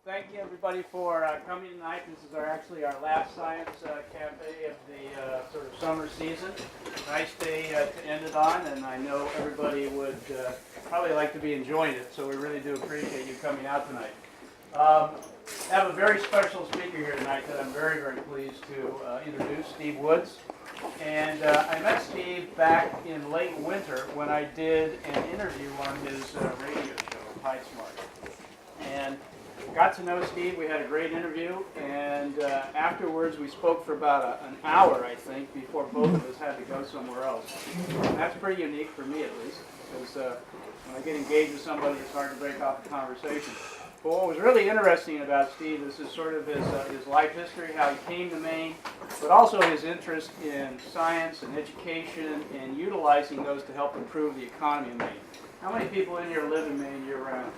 Thank you, everybody, for coming tonight. This is actually our last Science Cafe of the sort of summer season. Nice day to end it on, and I know everybody would probably like to be enjoying it, so we really do appreciate you coming out tonight. I have a very special speaker here tonight that I'm very, very pleased to introduce, Steve Woods. And I met Steve back in late winter when I did an interview on his radio show, TideSmart. And got to know Steve. We had a great interview, and afterwards we spoke for about an hour, I think, before both of us had to go somewhere else. And that's pretty unique for me, at least, because when I get engaged with somebody, it's hard to break off a conversation. But what was really interesting about Steve is sort of his life history, how he came to Maine, but also his interest in science and education and utilizing those to help improve the economy in Maine. How many people in here live in Maine year-round?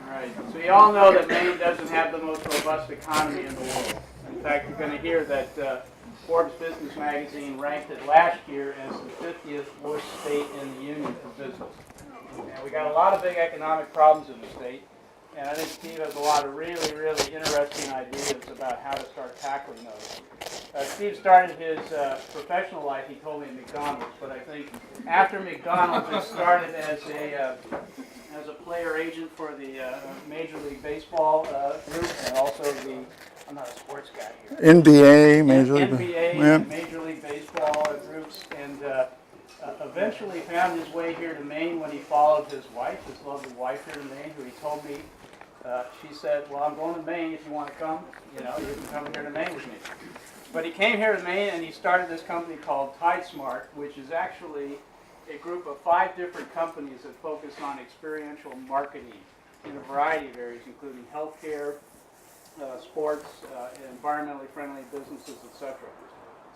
All right, so you all know that Maine doesn't have the most robust economy in the world. In fact, you're going to hear that Forbes Business Magazine ranked it last year as the 50th worst state in the union for business. And we got a lot of big economic problems in the state, and I think Steve has a lot of really, really interesting ideas about how to start tackling those. Steve started his professional life, he told me, at McDonald's, but I think after McDonald's it started as a player agent for the Major League Baseball group, and also I'm not a sports guy here. NBA, Major League NBA, yeah. and Major League Baseball groups, and eventually found his way here to Maine when he followed his wife, his lovely wife here to Maine, who he told me, she said, well, I'm going to Maine if you want to come, you can come here to Maine with me. But he came here to Maine and he started this company called TideSmart, which is actually a group of 5 different companies that focus on experiential marketing in a variety of areas, including healthcare, sports, environmentally friendly businesses, etc.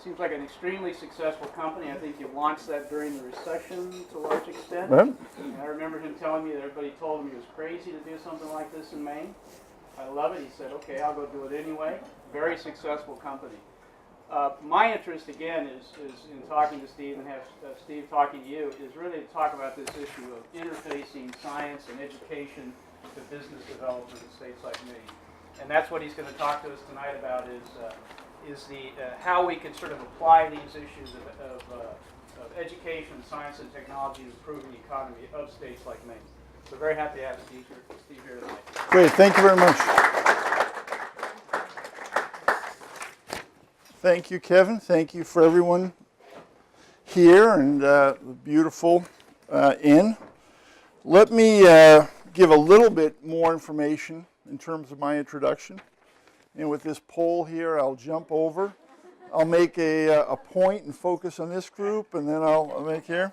Seems like an extremely successful company. I think you launched that during the recession to a large extent. Right. And I remember him telling me that everybody told him he was crazy to do something like this in Maine. I love it. He said, okay, I'll go do it anyway. Very successful company. My interest, again, is in talking to Steve and have Steve talking to you, is really to talk about this issue of interfacing science and education to business development in states like Maine. And that's what he's going to talk to us tonight about is how we can sort of apply these issues of education, science, and technology to improve the economy of states like Maine. So very happy to have Steve here tonight. Great, thank you very much. Thank you, Kevin. Thank you for everyone here and the beautiful inn. Let me give a little bit more information in terms of my introduction. And with this poll here, I'll jump over. I'll make a point and focus on this group, and then I'll make here.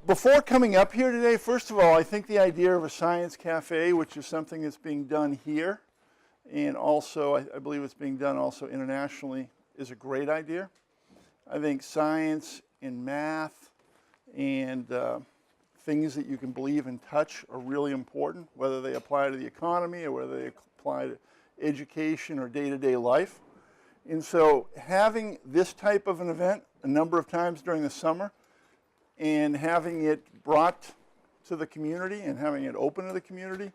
Before coming up here today, first of all, I think the idea of a science cafe, which is something that's being done here, and also I believe it's being done also internationally, is a great idea. I think science and math and things that you can believe and touch are really important, whether they apply to the economy or whether they apply to education or day-to-day life. And so having this type of an event a number of times during the summer and having it brought to the community and having it open to the community,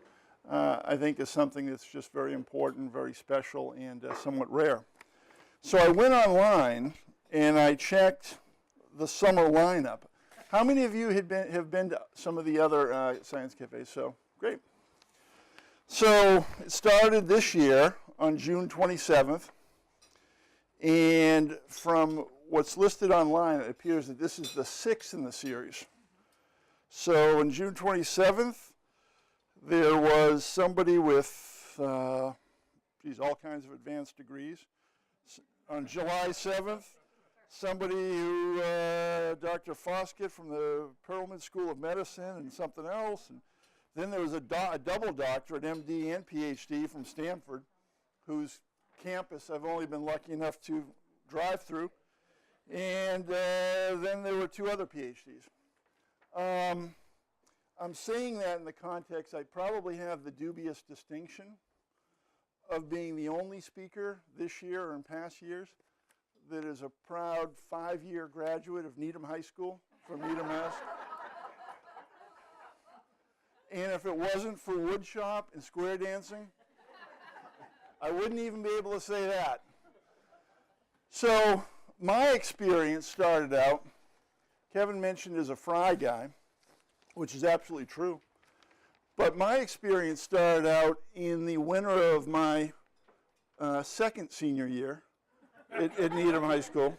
I think is something that's just very important, very special, and somewhat rare. So I went online and I checked the summer lineup. How many of you have been to some of the other science cafes? So, great. So it started this year on June 27th, and from what's listed online, it appears that this is the 6th in the series. So on June 27th, there was somebody with, all kinds of advanced degrees. On July 7th, somebody who, Dr. Foskett from the Perelman School of Medicine and something else. And then there was a double doctorate, MD and PhD from Stanford, whose campus I've only been lucky enough to drive through. And then there were 2 other PhDs. I'm saying that in the context, I probably have the dubious distinction of being the only speaker this year or in past years that is a proud 5-year graduate of Needham High School from Needham, Mass. And if it wasn't for wood shop and square dancing, I wouldn't even be able to say that. So my experience started out, Kevin mentioned as a fry guy, which is absolutely true. But my experience started out in the winter of my second senior year at Needham High School,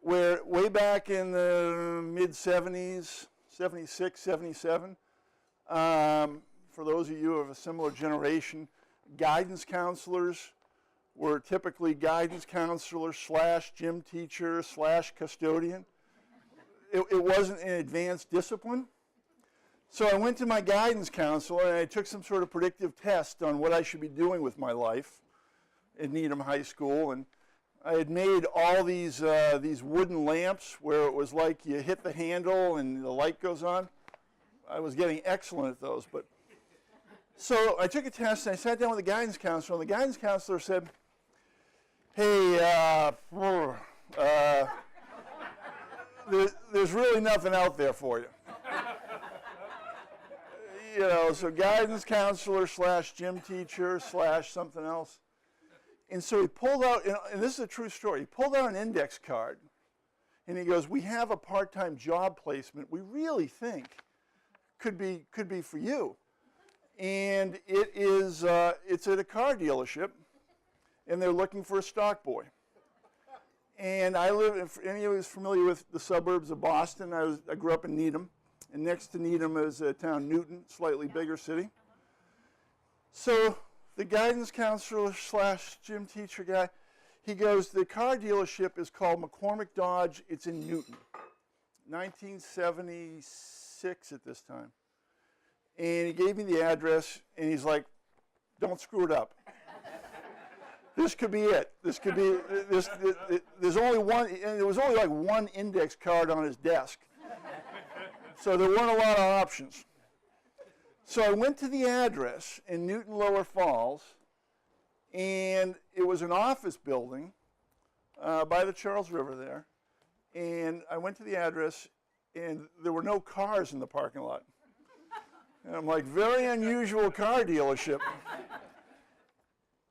where way back in the mid-70s, 76, 77, for those of you of a similar generation, guidance counselors were typically guidance counselors / gym teacher / custodian. It wasn't an advanced discipline. So I went to my guidance counselor and I took some sort of predictive test on what I should be doing with my life at Needham High School. And I had made all these wooden lamps where it was like you hit the handle and the light goes on. I was getting excellent at those. But so I took a test and I sat down with the guidance counselor, and the guidance counselor said, hey, there's really nothing out there for you. You know, so guidance counselor / gym teacher / something else. And so he pulled out, and this is a true story, he pulled out an index card, and he goes, we have a part-time job placement we really think could be for you. And it's at a car dealership, and they're looking for a stock boy. And I live, if any of you is familiar with the suburbs of Boston, I grew up in Needham. And next to Needham is a town, Newton, slightly bigger city. So the guidance counselor / gym teacher guy, he goes, the car dealership is called McCormick Dodge. It's in Newton, 1976 at this time. And he gave me the address, and he's like, don't screw it up. This could be it. This could be, there's only one, and there was only like one index card on his desk. So there weren't a lot of options. So I went to the address in Newton Lower Falls, and it was an office building by the Charles River there. And I went to the address, and there were no cars in the parking lot. And I'm like, very unusual car dealership.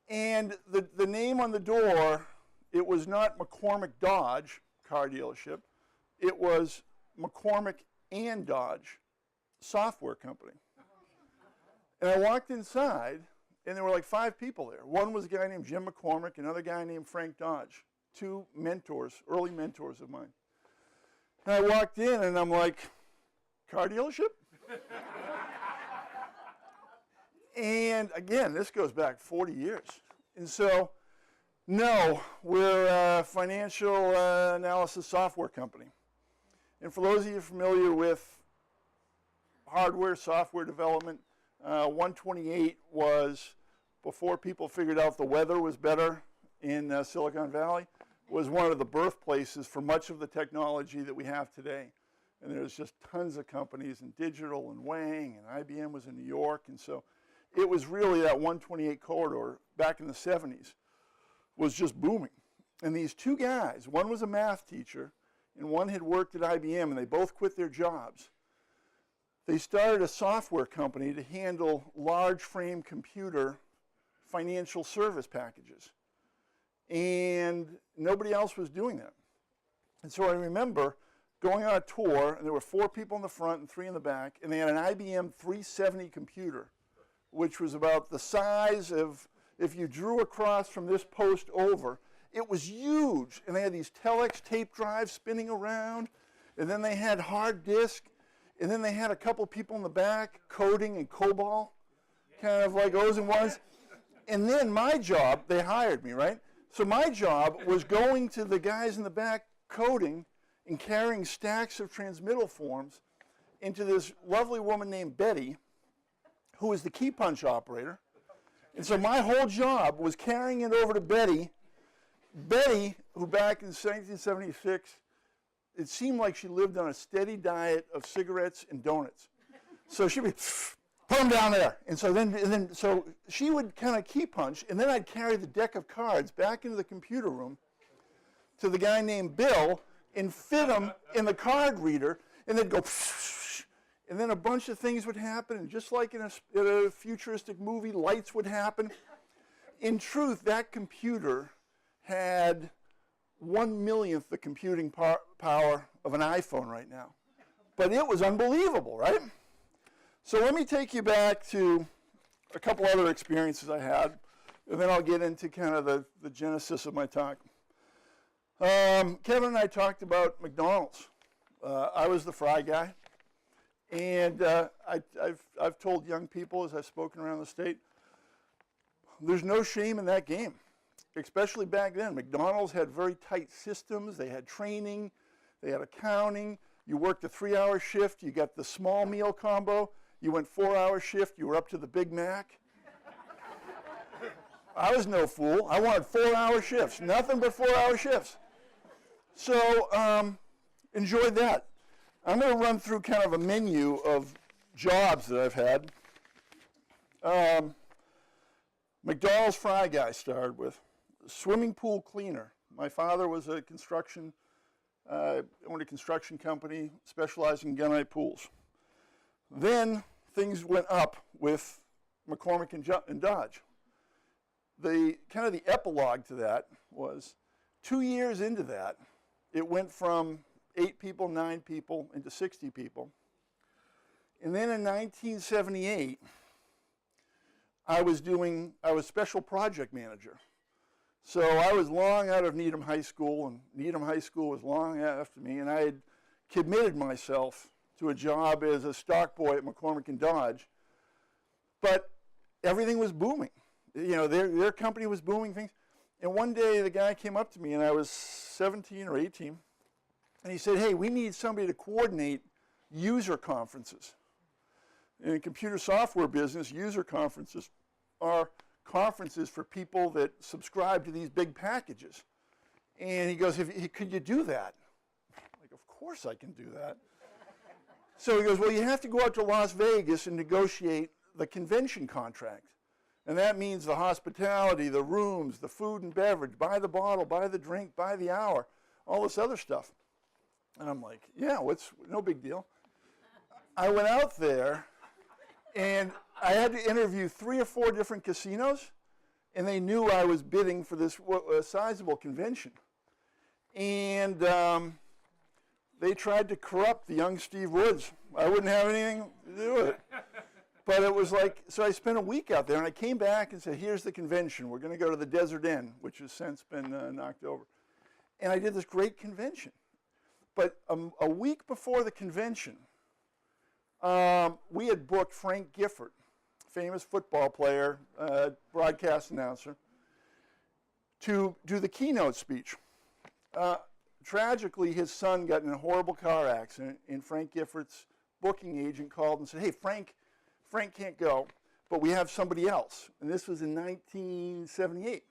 And the name on the door, it was not McCormick Dodge car dealership. It was McCormick and Dodge software company. And I walked inside, and there were like 5 people there. One was a guy named Jim McCormick, another guy named Frank Dodge, 2 mentors, early mentors of mine. And I walked in, and I'm like, car dealership? And again, this goes back 40 years. And so, no, we're a financial analysis software company. And for those of you familiar with hardware, software development, 128 was, before people figured out the weather was better in Silicon Valley, was one of the birthplaces for much of the technology that we have today. And there's just tons of companies in digital and Wang, and IBM was in New York. And so it was really that 128 corridor back in the 70s was just booming. And these 2 guys, one was a math teacher, and one had worked at IBM, and they both quit their jobs. They started a software company to handle large frame computer financial service packages. And nobody else was doing that. And so I remember going on a tour, and there were 4 people in the front and 3 in the back, and they had an IBM 370 computer, which was about the size of, if you drew across from this post over, it was huge. And they had these telex tape drives spinning around, and then they had hard disk, and then they had a couple people in the back coding in COBOL, kind of like O's and ones. And then my job, they hired me, right? So my job was going to the guys in the back coding and carrying stacks of transmittal forms into this lovely woman named Betty, who was the key punch operator. And so my whole job was carrying it over to Betty. Betty, who back in 1976, it seemed like she lived on a steady diet of cigarettes and donuts. So she'd be, put them down there. And so so she would kind of key punch, and then I'd carry the deck of cards back into the computer room to the guy named Bill and fit them in the card reader, and they'd go, and then a bunch of things would happen, and just like in a futuristic movie, lights would happen. In truth, that computer had 1/millionth the computing power of an iPhone right now. But it was unbelievable, right? So let me take you back to a couple other experiences I had, and then I'll get into kind of the genesis of my talk. Kevin and I talked about McDonald's. I was the fry guy, and I've told young people as I've spoken around the state, there's no shame in that game, especially back then. McDonald's had very tight systems. They had training, they had accounting. You worked a 3-hour shift, you got the small meal combo. You went 4-hour shift, you were up to the Big Mac. I was no fool. I wanted 4-hour shifts, nothing but 4-hour shifts. So enjoyed that. I'm going to run through kind of a menu of jobs that I've had. McDonald's fry guy started with. Swimming pool cleaner. My father was a owned a construction company specializing in gunite pools. Then things went up with McCormick and Dodge. The kind of the epilogue to that was 2 years into that, it went from 8 people, 9 people into 60 people. And then in 1978, I was special project manager. So I was long out of Needham High School, and Needham High School was long after me, and I had committed myself to a job as a stock boy at McCormick and Dodge. But everything was booming. You know, their company was booming things. And one day the guy came up to me, and I was 17 or 18, and he said, hey, we need somebody to coordinate user conferences. In the computer software business, user conferences are conferences for people that subscribe to these big packages. And he goes, could you do that? I'm like, of course I can do that. So he goes, well, you have to go out to Las Vegas and negotiate the convention contract. And that means the hospitality, the rooms, the food and beverage, buy the bottle, buy the drink, buy the hour, all this other stuff. And I'm like, yeah, no big deal. I went out there, and I had to interview 3 or 4 different casinos, and they knew I was bidding for this sizable convention. And they tried to corrupt the young Steve Woods. I wouldn't have anything to do with it. But it was like, so I spent a week out there, and I came back and said, here's the convention. We're going to go to the Desert Inn, which has since been knocked over. And I did this great convention. But a week before the convention, we had booked Frank Gifford, famous football player, broadcast announcer, to do the keynote speech. Tragically, his son got in a horrible car accident, and Frank Gifford's booking agent called and said, hey, Frank can't go, but we have somebody else. And this was in 1978.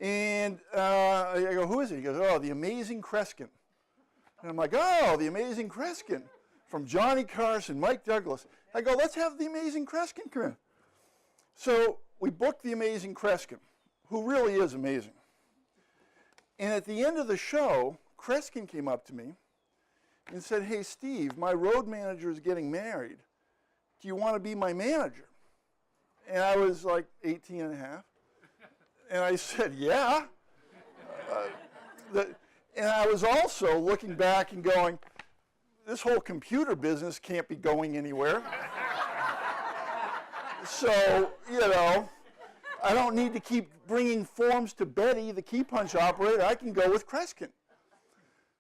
And I go, who is it? He goes, oh, the Amazing Kreskin. And I'm like, oh, the Amazing Kreskin. From Johnny Carson, Mike Douglas. I go, let's have the Amazing Kreskin come in. So we booked the Amazing Kreskin, who really is amazing. And at the end of the show, Kreskin came up to me and said, hey, Steve, my road manager is getting married. Do you want to be my manager? And I was like 18 and a half. And I said, yeah. And I was also looking back and going, this whole computer business can't be going anywhere. So, you know, I don't need to keep bringing forms to Betty, the key punch operator. I can go with Kreskin.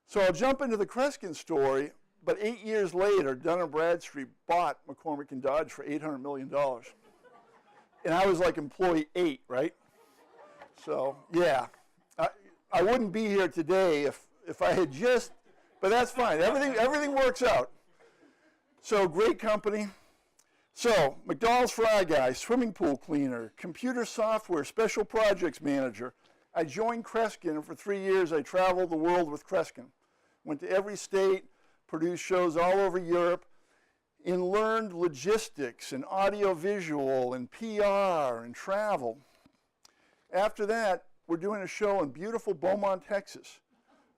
So I'll jump into the Kreskin story. But 8 years later, Dun & Bradstreet bought McCormick and Dodge for $800 million. And I was like employee 8, right? So, yeah. I wouldn't be here today if I had just, but that's fine. Everything works out. So, great company. So, McDonald's fry guy, swimming pool cleaner, computer software, special projects manager. I joined Kreskin, and for 3 years I traveled the world with Kreskin. Went to every state, produced shows all over Europe, and learned logistics and audio-visual and PR and travel. After that, we're doing a show in beautiful Beaumont, Texas,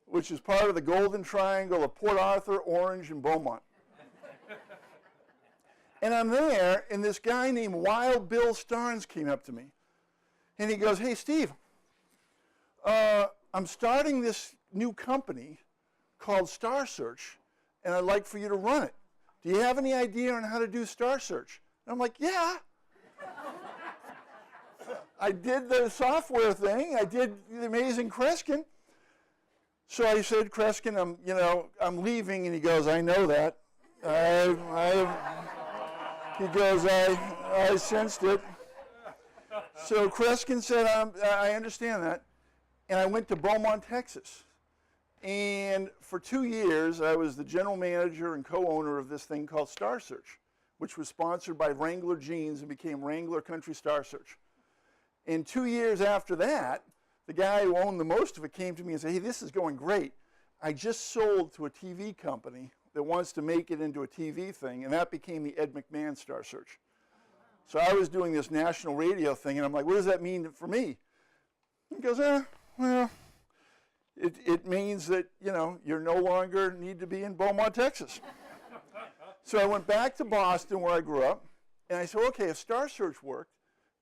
which is part of the Golden Triangle of Port Arthur, Orange, and Beaumont. And I'm there, and this guy named Wild Bill Starnes came up to me. And he goes, hey, Steve, I'm starting this new company called Star Search, and I'd like for you to run it. Do you have any idea on how to do Star Search? And I'm like, yeah. I did the software thing. I did the Amazing Kreskin. So I said, Kreskin, I'm leaving, and he goes, I know that. He goes, I sensed it. So Kreskin said, I understand that. And I went to Beaumont, Texas. And for 2 years, I was the general manager and co-owner of this thing called Star Search, which was sponsored by Wrangler Jeans and became Wrangler Country Star Search. And 2 years after that, the guy who owned the most of it came to me and said, hey, this is going great. I just sold to a TV company that wants to make it into a TV thing, and that became the Ed McMahon Star Search. So I was doing this national radio thing, and I'm like, what does that mean for me? He goes, well, it means that, you no longer need to be in Beaumont, Texas. So I went back to Boston, where I grew up, and I said, okay, if Star Search worked,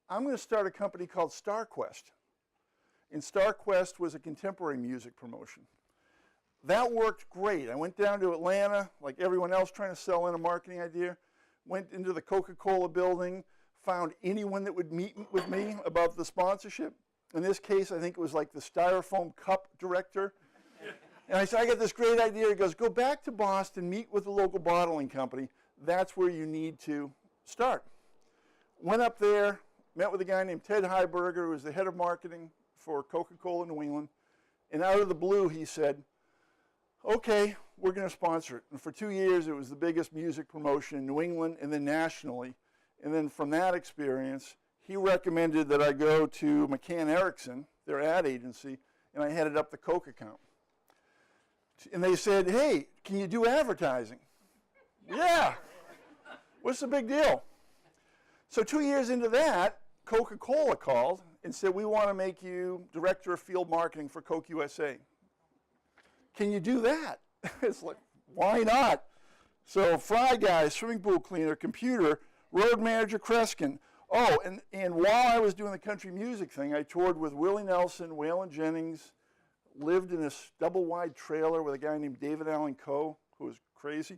I'm going to start a company called StarQuest. And StarQuest was a contemporary music promotion. That worked great. I went down to Atlanta, like everyone else trying to sell in a marketing idea, went into the Coca-Cola building, found anyone that would meet with me about the sponsorship. In this case, I think it was like the Styrofoam Cup director. And I said, I got this great idea. He goes, go back to Boston, meet with the local bottling company. That's where you need to start. Went up there, met with a guy named Ted Heiberger, who was the head of marketing for Coca-Cola New England. And out of the blue, he said, okay, we're going to sponsor it. And for 2 years, it was the biggest music promotion in New England and then nationally. And then from that experience, he recommended that I go to McCann Erickson, their ad agency, and I headed up the Coke account. And they said, hey, can you do advertising? Yeah. What's the big deal? So 2 years into that, Coca-Cola called and said, we want to make you director of field marketing for Coke USA. Can you do that? It's like, why not? So fry guy, swimming pool cleaner, computer, road manager Kreskin. Oh, and while I was doing the country music thing, I toured with Willie Nelson, Waylon Jennings, lived in this double-wide trailer with a guy named David Allen Coe, who was crazy.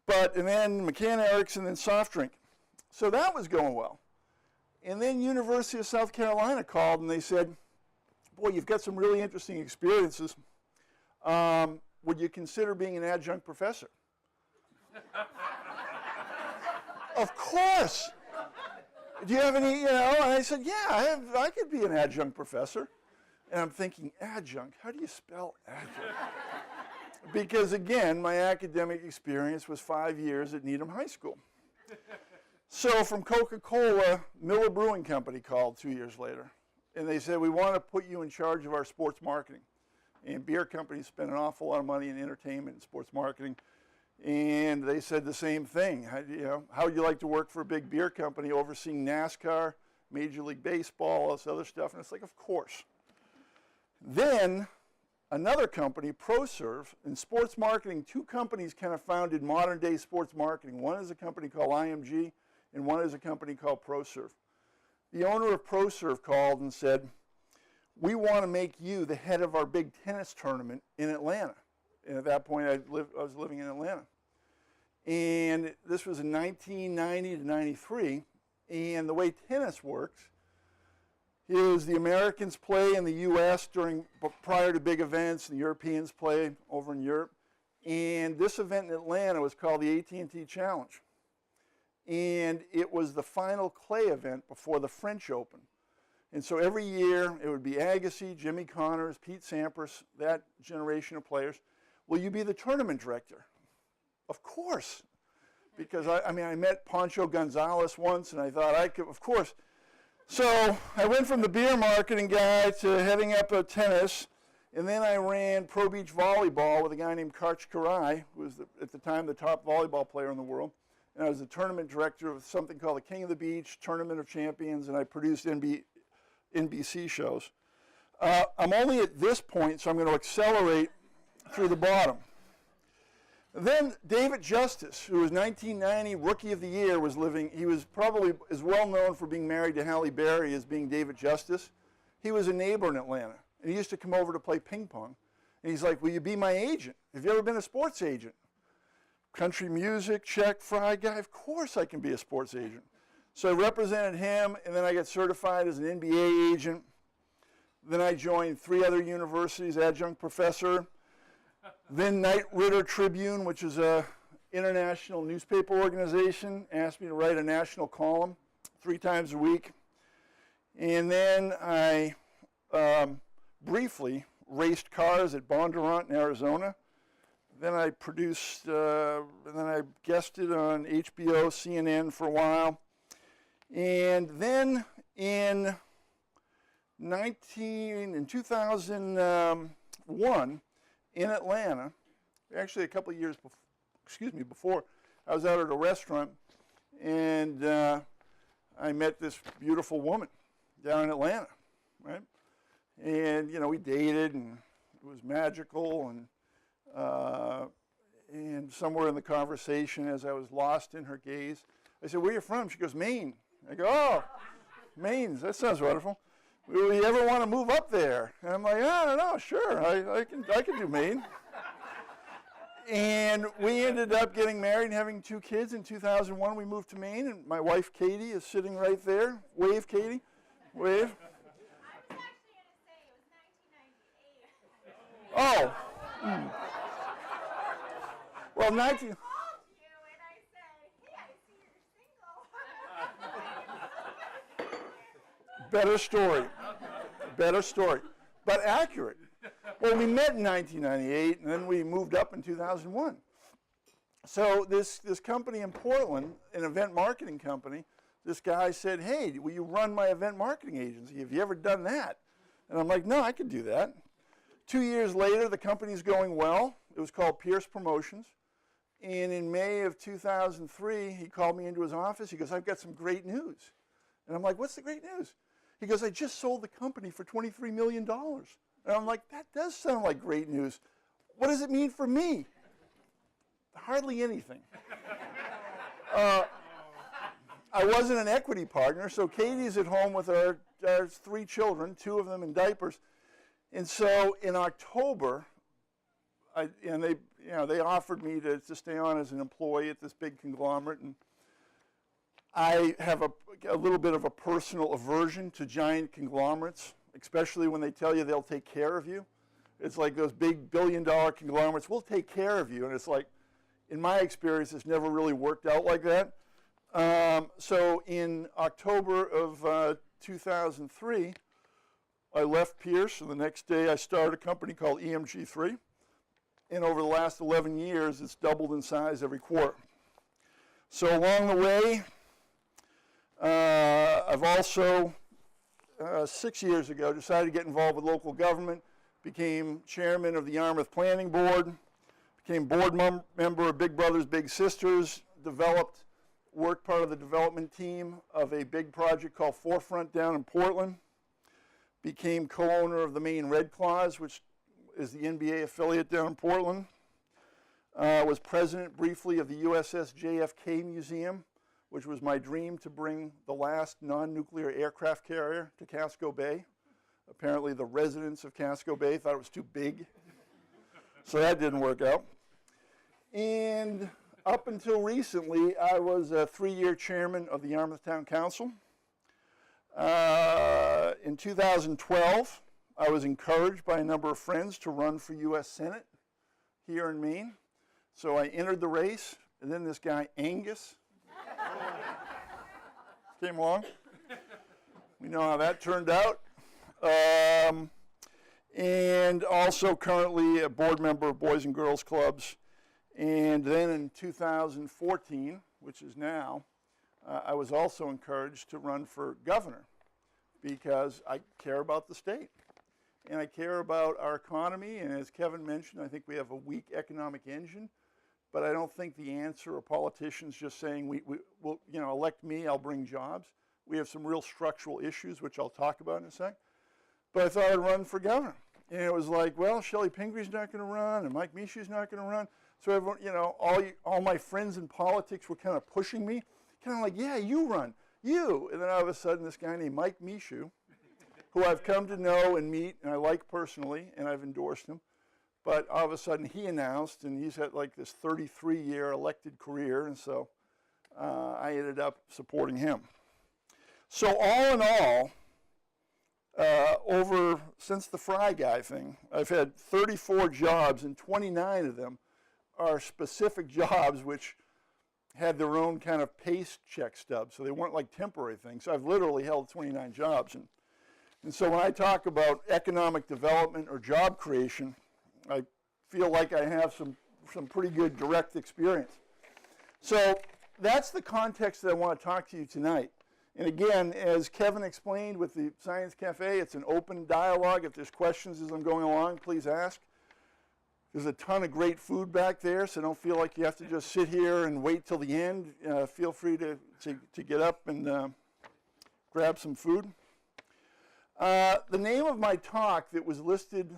And then McCann Erickson, then soft drink. So that was going well. And then University of South Carolina called and they said, boy, you've got some really interesting experiences. Would you consider being an adjunct professor? Of course. Do you have any, And I said, yeah, I could be an adjunct professor. And I'm thinking, adjunct, how do you spell adjunct? Because again, my academic experience was 5 years at Needham High School. So from Coca-Cola, Miller Brewing Company called 2 years later. And they said, we want to put you in charge of our sports marketing. And beer companies spend an awful lot of money in entertainment and sports marketing. And they said the same thing. How would you like to work for a big beer company overseeing NASCAR, Major League Baseball, all this other stuff? And it's like, of course. Then another company, ProServe, in sports marketing, two companies kind of founded modern day sports marketing. One is a company called IMG, and one is a company called ProServe. The owner of ProServe called and said, we want to make you the head of our big tennis tournament in Atlanta. And at that point, I was living in Atlanta. And this was in 1990 to 93. And the way tennis works is the Americans play in the U.S. prior to big events, and the Europeans play over in Europe. And this event in Atlanta was called the AT&T Challenge. And it was the final clay event before the French Open. And so every year, it would be Agassi, Jimmy Connors, Pete Sampras, that generation of players. Will you be the tournament director? Of course. Because I met Pancho Gonzalez once, and I thought I could, of course. So I went from the beer marketing guy to heading up tennis, and then I ran Pro Beach volleyball with a guy named Karch Karai, who was at the time the top volleyball player in the world. And I was the tournament director of something called the King of the Beach, Tournament of Champions, and I produced NBC shows. I'm only at this point, so I'm going to accelerate through the bottom. Then David Justice, who was 1990 Rookie of the Year, was living, he was probably as well known for being married to Halle Berry as being David Justice. He was a neighbor in Atlanta, and he used to come over to play ping pong. And he's like, will you be my agent? Have you ever been a sports agent? Country music, check, fry guy, of course I can be a sports agent. So I represented him, and then I got certified as an NBA agent. Then I joined 3 other universities, adjunct professor. Then Knight Ridder Tribune, which is an international newspaper organization, asked me to write a national column 3 times a week. And then I briefly raced cars at Bondurant in Arizona. Then I produced, then I guested on HBO, CNN for a while. And then in 2001, in Atlanta, actually a couple of years before, I was out at a restaurant, and I met this beautiful woman down in Atlanta, right? And, you know, we dated, and it was magical, and somewhere in the conversation, as I was lost in her gaze, I said, where are you from? She goes, Maine. I go, oh, Maine, that sounds wonderful. Will you ever want to move up there? And I'm like, I don't know, sure, I can do Maine. And we ended up getting married and having 2 kids. In 2001, we moved to Maine, and my wife, Katie, is sitting right there. Wave, Katie. Wave. I was actually going to say it was 1998. Oh. Well, 19... I called you and I said, hey, I see you're single. Better story. Better story. But accurate. Well, we met in 1998, and then we moved up in 2001. So this company in Portland, an event marketing company, this guy said, hey, will you run my event marketing agency? Have you ever done that? And I'm like, no, I could do that. 2 years later, the company's going well. It was called Pierce Promotions. And in May of 2003, he called me into his office. He goes, I've got some great news. And I'm like, what's the great news? He goes, I just sold the company for $23 million. And I'm like, that does sound like great news. What does it mean for me? Hardly anything. I wasn't an equity partner, so Katie's at home with our 3 children, 2 of them in diapers. And so in October, they offered me to stay on as an employee at this big conglomerate. And I have a little bit of a personal aversion to giant conglomerates, especially when they tell you they'll take care of you. It's like those big billion-dollar conglomerates, we'll take care of you. And it's like, in my experience, it's never really worked out like that. So in October of 2003, I left Pierce, and the next day I started a company called EMG3. And over the last 11 years, it's doubled in size every quarter. So along the way, I've also, 6 years ago, decided to get involved with local government, became chairman of the Yarmouth Planning Board, became board member of Big Brothers Big Sisters, worked part of the development team of a big project called Forefront down in Portland, became co-owner of the Maine Red Claws, which is the NBA affiliate down in Portland, was president briefly of the USS JFK Museum, which was my dream to bring the last non-nuclear aircraft carrier to Casco Bay. Apparently the residents of Casco Bay thought it was too big, so that didn't work out. And up until recently, I was a 3-year chairman of the Yarmouth Town Council. In 2012, I was encouraged by a number of friends to run for U.S. Senate here in Maine. So I entered the race, and then this guy, Angus, came along. We know how that turned out. And also currently a board member of Boys and Girls Clubs. And then in 2014, which is now, I was also encouraged to run for governor because I care about the state. And I care about our economy, and as Kevin mentioned, I think we have a weak economic engine, but I don't think the answer are politicians just saying, we'll, elect me, I'll bring jobs. We have some real structural issues, which I'll talk about in a sec. But I thought I'd run for governor. And it was like, well, Shelley Pingree's not going to run, and Mike Mishu's not going to run. So everyone, you know, all my friends in politics were kind of pushing me, kind of like, yeah, you run, you. And then all of a sudden, this guy named Mike Mishu, who I've come to know and meet, and I like personally, and I've endorsed him. But all of a sudden, he announced, and he's had like this 33-year elected career, and so I ended up supporting him. So all in all, since the Fry Guy thing, I've had 34 jobs, and 29 of them are specific jobs which had their own kind of pace check stubs, so they weren't like temporary things. So I've literally held 29 jobs. And so when I talk about economic development or job creation, I feel like I have some pretty good direct experience. So that's the context that I want to talk to you tonight. And again, as Kevin explained with the Science Cafe, it's an open dialogue. If there's questions as I'm going along, please ask. There's a ton of great food back there, so don't feel like you have to just sit here and wait till the end. Feel free to get up and grab some food. The name of my talk that was listed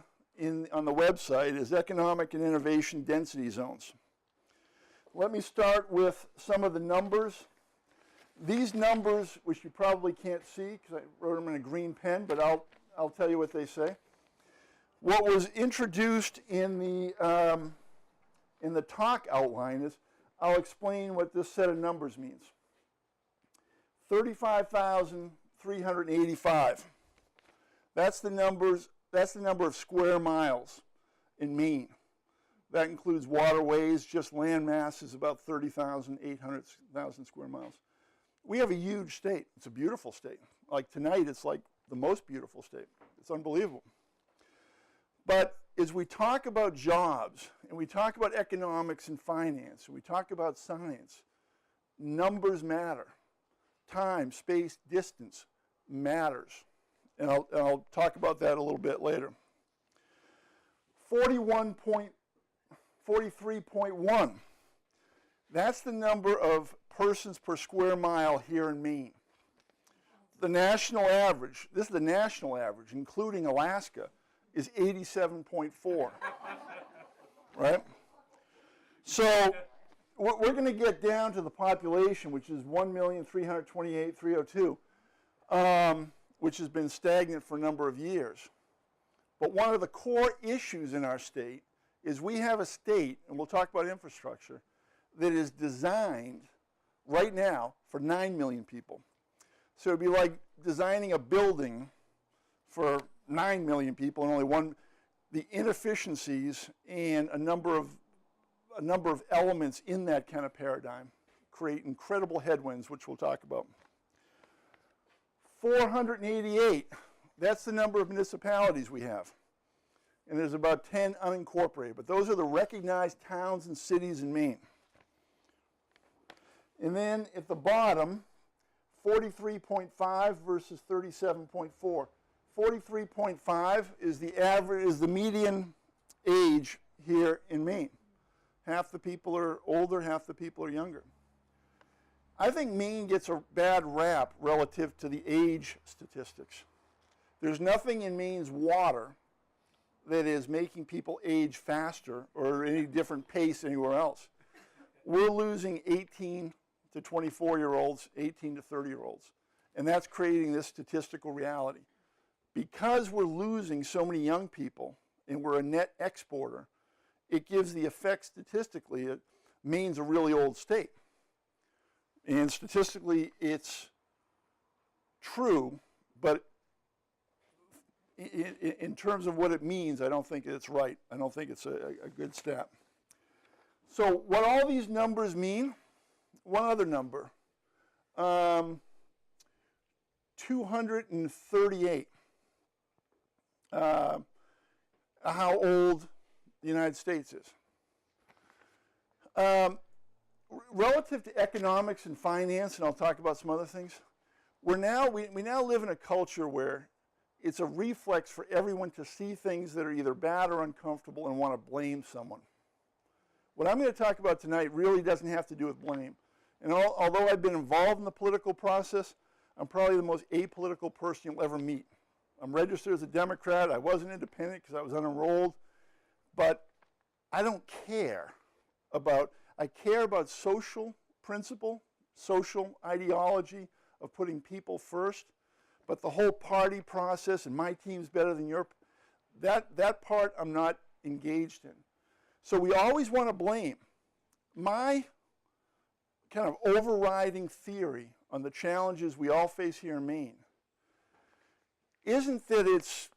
on the website is Economic and Innovation Density Zones. Let me start with some of the numbers. These numbers, which you probably can't see because I wrote them in a green pen, but I'll tell you what they say. What was introduced in the talk outline is, I'll explain what this set of numbers means. 35,385. That's the number of square miles in Maine. That includes waterways. Just land mass is about 30,800 square miles. We have a huge state. It's a beautiful state. Like tonight, it's like the most beautiful state. It's unbelievable. But as we talk about jobs, and we talk about economics and finance, and we talk about science, numbers matter. Time, space, distance matters. And I'll talk about that a little bit later. 43.1. That's the number of persons per square mile here in Maine. The national average, this is the national average, including Alaska, is 87.4. Right? So we're going to get down to the population, which is 1,328,302, which has been stagnant for a number of years. But one of the core issues in our state is we have a state, and we'll talk about infrastructure, that is designed right now for 9 million people. So it'd be like designing a building for 9 million people and only one. The inefficiencies and a number of elements in that kind of paradigm create incredible headwinds, which we'll talk about. 488, that's the number of municipalities we have. And there's about 10 unincorporated, but those are the recognized towns and cities in Maine. And then at the bottom, 43.5 versus 37.4. 43.5 is the average, is the median age here in Maine. Half the people are older, half the people are younger. I think Maine gets a bad rap relative to the age statistics. There's nothing in Maine's water that is making people age faster or any different pace anywhere else. We're losing 18 to 24-year-olds, 18 to 30-year-olds, and that's creating this statistical reality. Because we're losing so many young people and we're a net exporter, it gives the effect statistically that Maine's a really old state. And statistically, it's true, but in terms of what it means, I don't think it's right. I don't think it's a good stat. So what all these numbers mean, one other number, 238. How old the United States is. Relative to economics and finance, and I'll talk about some other things, we now live in a culture where it's a reflex for everyone to see things that are either bad or uncomfortable and want to blame someone. What I'm going to talk about tonight really doesn't have to do with blame. And although I've been involved in the political process, I'm probably the most apolitical person you'll ever meet. I'm registered as a Democrat. I wasn't independent because I was unenrolled. But I don't care I care about social principle, social ideology of putting people first, but the whole party process and my team's better than your, that part I'm not engaged in. So we always want to blame. My kind of overriding theory on the challenges we all face here in Maine isn't that it's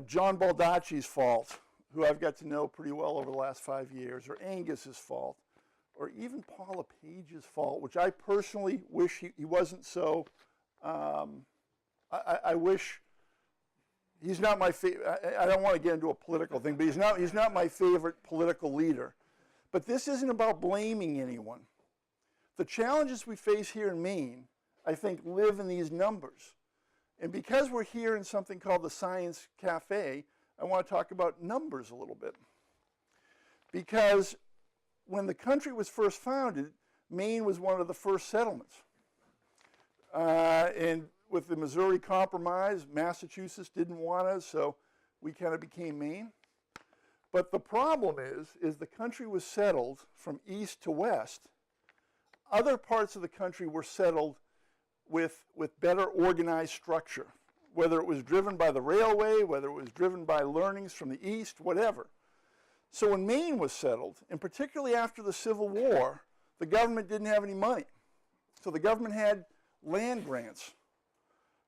John Baldacci's fault, who I've got to know pretty well over the last 5 years, or Angus's fault, or even Paula Page's fault, which I personally wish he wasn't so. I wish he's not my favorite. I don't want to get into a political thing, but he's not my favorite political leader. But this isn't about blaming anyone. The challenges we face here in Maine, I think, live in these numbers. And because we're here in something called the Science Café, I want to talk about numbers a little bit. Because when the country was first founded, Maine was one of the first settlements. And with the Missouri Compromise, Massachusetts didn't want us, so we kind of became Maine. But the problem is the country was settled from east to west. Other parts of the country were settled with better organized structure, whether it was driven by the railway, whether it was driven by learnings from the east, whatever. So when Maine was settled, and particularly after the Civil War, the government didn't have any money. So the government had land grants,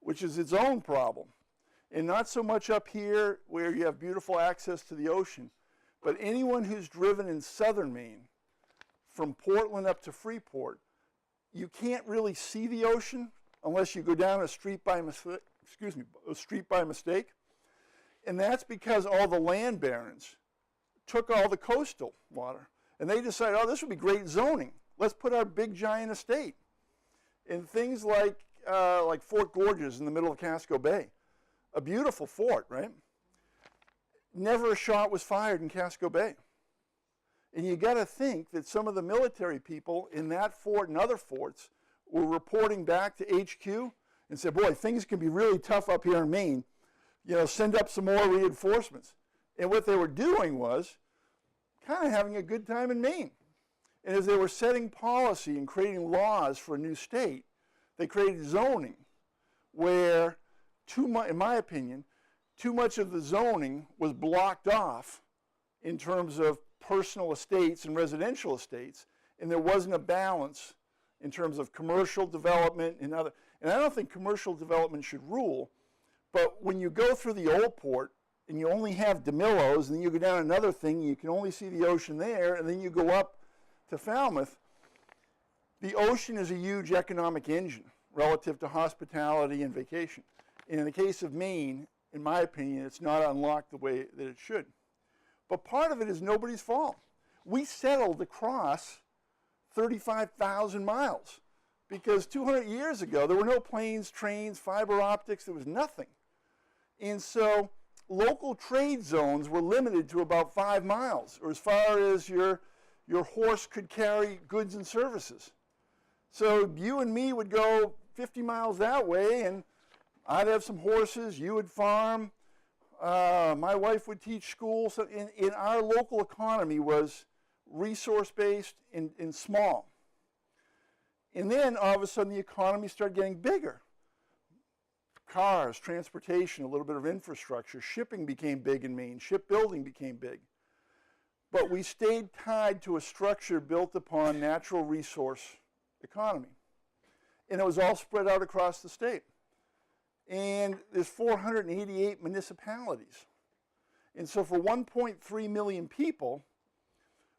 which is its own problem. And not so much up here where you have beautiful access to the ocean, but anyone who's driven in southern Maine, from Portland up to Freeport, you can't really see the ocean unless you go down a street by mistake. And that's because all the land barons took all the coastal water. And they decided, oh, this would be great zoning. Let's put our big giant estate. And things like Fort Gorges in the middle of Casco Bay. A beautiful fort, right? Never a shot was fired in Casco Bay. And you got to think that some of the military people in that fort and other forts were reporting back to HQ and said, boy, things can be really tough up here in Maine. You know, send up some more reinforcements. And what they were doing was kind of having a good time in Maine. And as they were setting policy and creating laws for a new state, they created zoning where, in my opinion, too much of the zoning was blocked off in terms of personal estates and residential estates, and there wasn't a balance in terms of commercial development and other. And I don't think commercial development should rule, but when you go through the old port and you only have DeMillo's, and then you go down another thing, you can only see the ocean there, and then you go up to Falmouth, the ocean is a huge economic engine relative to hospitality and vacation. And in the case of Maine, in my opinion, it's not unlocked the way that it should. But part of it is nobody's fault. We settled across 35,000 miles because 200 years ago, there were no planes, trains, fiber optics, there was nothing. And so local trade zones were limited to about 5 miles, or as far as your horse could carry goods and services. So you and me would go 50 miles that way, and I'd have some horses, you would farm, my wife would teach school. So in our local economy was resource-based and small. And then all of a sudden the economy started getting bigger. Cars, transportation, a little bit of infrastructure, shipping became big in Maine, shipbuilding became big. But we stayed tied to a structure built upon natural resource economy. And it was all spread out across the state. And there's 488 municipalities. And so for 1.3 million people,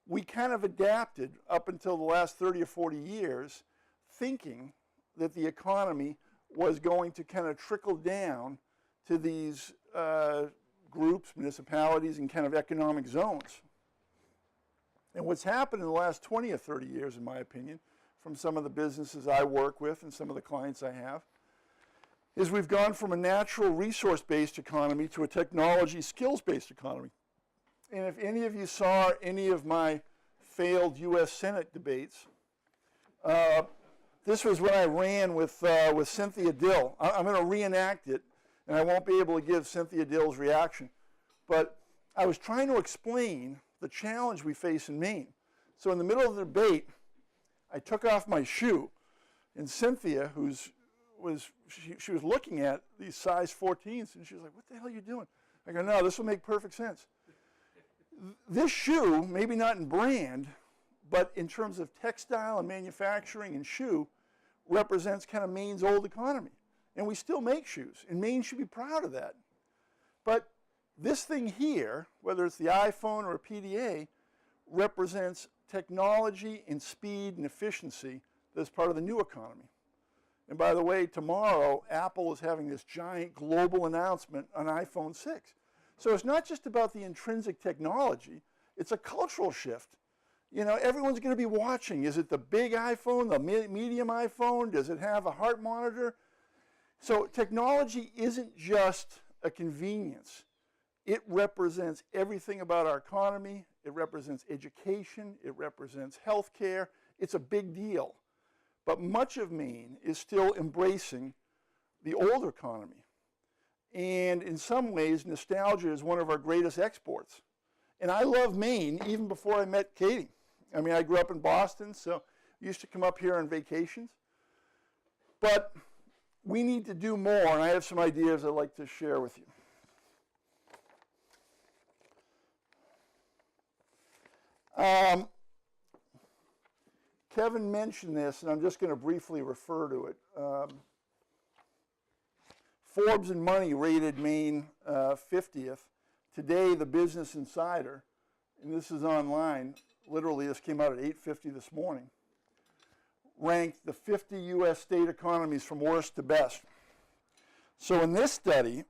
we kind of adapted up until the last 30 or 40 years, thinking that the economy was going to kind of trickle down to these groups, municipalities, and kind of economic zones. And what's happened in the last 20 or 30 years, in my opinion, from some of the businesses I work with and some of the clients I have, is we've gone from a natural resource-based economy to a technology skills-based economy. And if any of you saw any of my failed U.S. Senate debates, this was when I ran with Cynthia Dill. I'm going to reenact it, and I won't be able to give Cynthia Dill's reaction. But I was trying to explain the challenge we face in Maine. So in the middle of the debate, I took off my shoe, and Cynthia, she was looking at these size 14s, and she was like, what the hell are you doing? I go, no, this will make perfect sense. This shoe, maybe not in brand, but in terms of textile and manufacturing and shoe, represents kind of Maine's old economy. And we still make shoes, and Maine should be proud of that. But this thing here, whether it's the iPhone or a PDA, represents technology and speed and efficiency that's part of the new economy. And by the way, tomorrow, Apple is having this giant global announcement on iPhone 6. So it's not just about the intrinsic technology, it's a cultural shift. You know, everyone's going to be watching. Is it the big iPhone, the medium iPhone? Does it have a heart monitor? So technology isn't just a convenience. It represents everything about our economy. It represents education. It represents healthcare. It's a big deal. But much of Maine is still embracing the old economy. And in some ways, nostalgia is one of our greatest exports. And I love Maine even before I met Katie. I mean, I grew up in Boston, so I used to come up here on vacations. But we need to do more, and I have some ideas I'd like to share with you. Kevin mentioned this, and I'm just going to briefly refer to it. Forbes and Money rated Maine 50th. Today, the Business Insider, and this is online, literally this came out at 8:50 this morning, ranked the 50 U.S. state economies from worst to best. So in this study,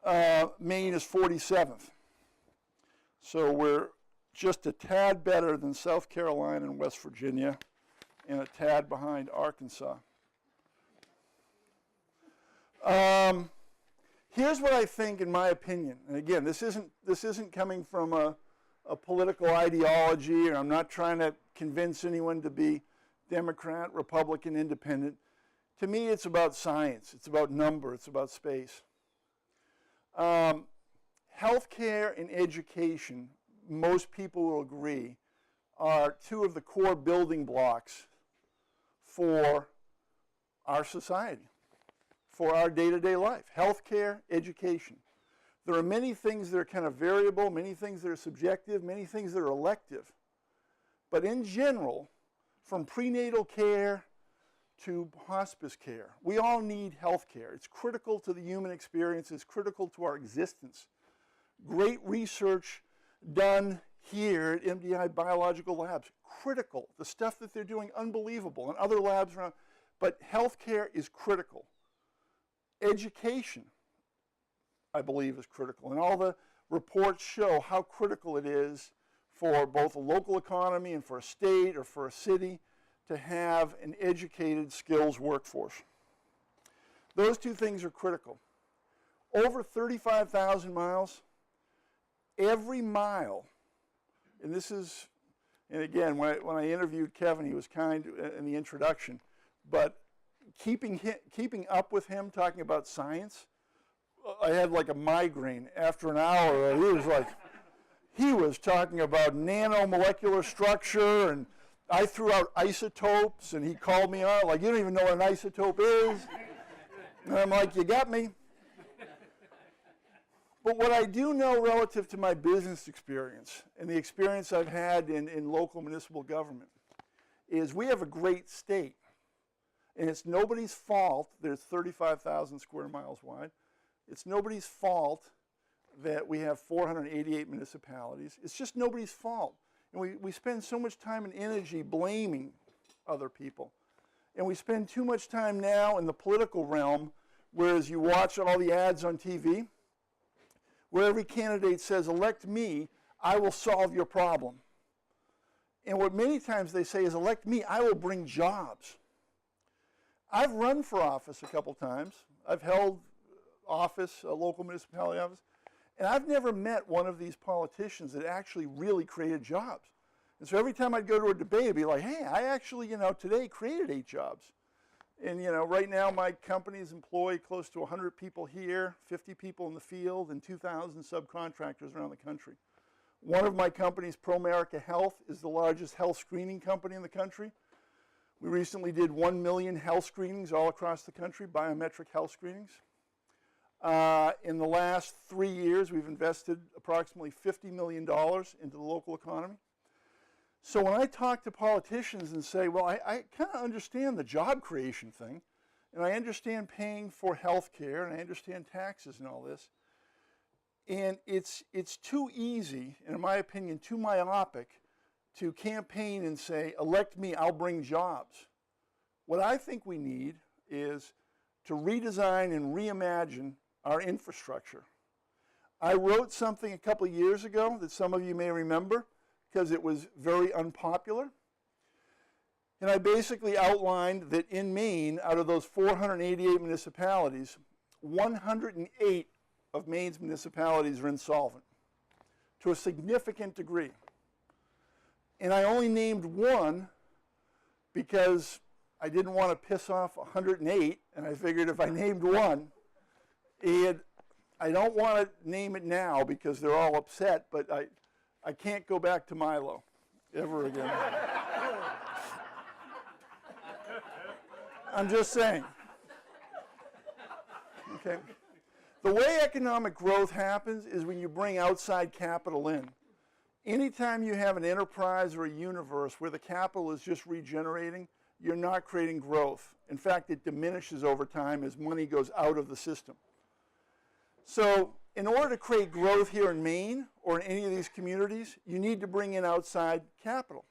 Maine is 47th. So we're just a tad better than South Carolina and West Virginia, and a tad behind Arkansas. Here's what I think, in my opinion, and again, this isn't coming from a political ideology, or I'm not trying to convince anyone to be Democrat, Republican, Independent. To me, it's about science, it's about number, it's about space. Healthcare and education, most people will agree, are two of the core building blocks for our society, for our day-to-day life. Healthcare, education. There are many things that are kind of variable, many things that are subjective, many things that are elective. But in general, from prenatal care to hospice care, we all need health care. It's critical to the human experience. It's critical to our existence. Great research done here at MDI Biological Labs, critical. The stuff that they're doing, unbelievable, and other labs around. But healthcare is critical. Education, I believe, is critical. And all the reports show how critical it is for both a local economy and for a state or for a city to have an educated, skills workforce. Those two things are critical. Over 35,000 miles, every mile, and this is, and again, when I interviewed Kevin, he was kind in the introduction, but keeping up with him talking about science, I had like a migraine after an hour. He was talking about nanomolecular structure, and I threw out isotopes, and he called me out like, you don't even know what an isotope is. And I'm like, you got me. But what I do know relative to my business experience and the experience I've had in local municipal government is we have a great state. And it's nobody's fault that it's 35,000 square miles wide. It's nobody's fault that we have 488 municipalities. It's just nobody's fault. And we spend so much time and energy blaming other people. And we spend too much time now in the political realm, whereas you watch all the ads on TV, where every candidate says, elect me, I will solve your problem. And what many times they say is, elect me, I will bring jobs. I've run for office a couple times. I've held office, a local municipality office, and I've never met one of these politicians that actually really created jobs. And so every time I'd go to a debate, it'd be like, hey, I actually, today created 8 jobs. And, right now my companies employ close to 100 people here, 50 people in the field, and 2,000 subcontractors around the country. One of my companies, ProAmerica Health, is the largest health screening company in the country. We recently did 1 million health screenings all across the country, biometric health screenings. In the last 3 years, we've invested approximately $50 million into the local economy. So when I talk to politicians and say, well, I kind of understand the job creation thing, and I understand paying for health care, and I understand taxes and all this, and it's too easy, and in my opinion, too myopic, to campaign and say, elect me, I'll bring jobs. What I think we need is to redesign and reimagine our infrastructure. I wrote something a couple of years ago that some of you may remember because it was very unpopular. And I basically outlined that in Maine, out of those 488 municipalities, 108 of Maine's municipalities are insolvent to a significant degree. And I only named one because I didn't want to piss off 108, and I figured if I named one, and I don't want to name it now because they're all upset, but I can't go back to Milo ever again. I'm just saying. Okay. The way economic growth happens is when you bring outside capital in. Anytime you have an enterprise or a universe where the capital is just regenerating, you're not creating growth. In fact, it diminishes over time as money goes out of the system. So in order to create growth here in Maine or in any of these communities, you need to bring in outside capital.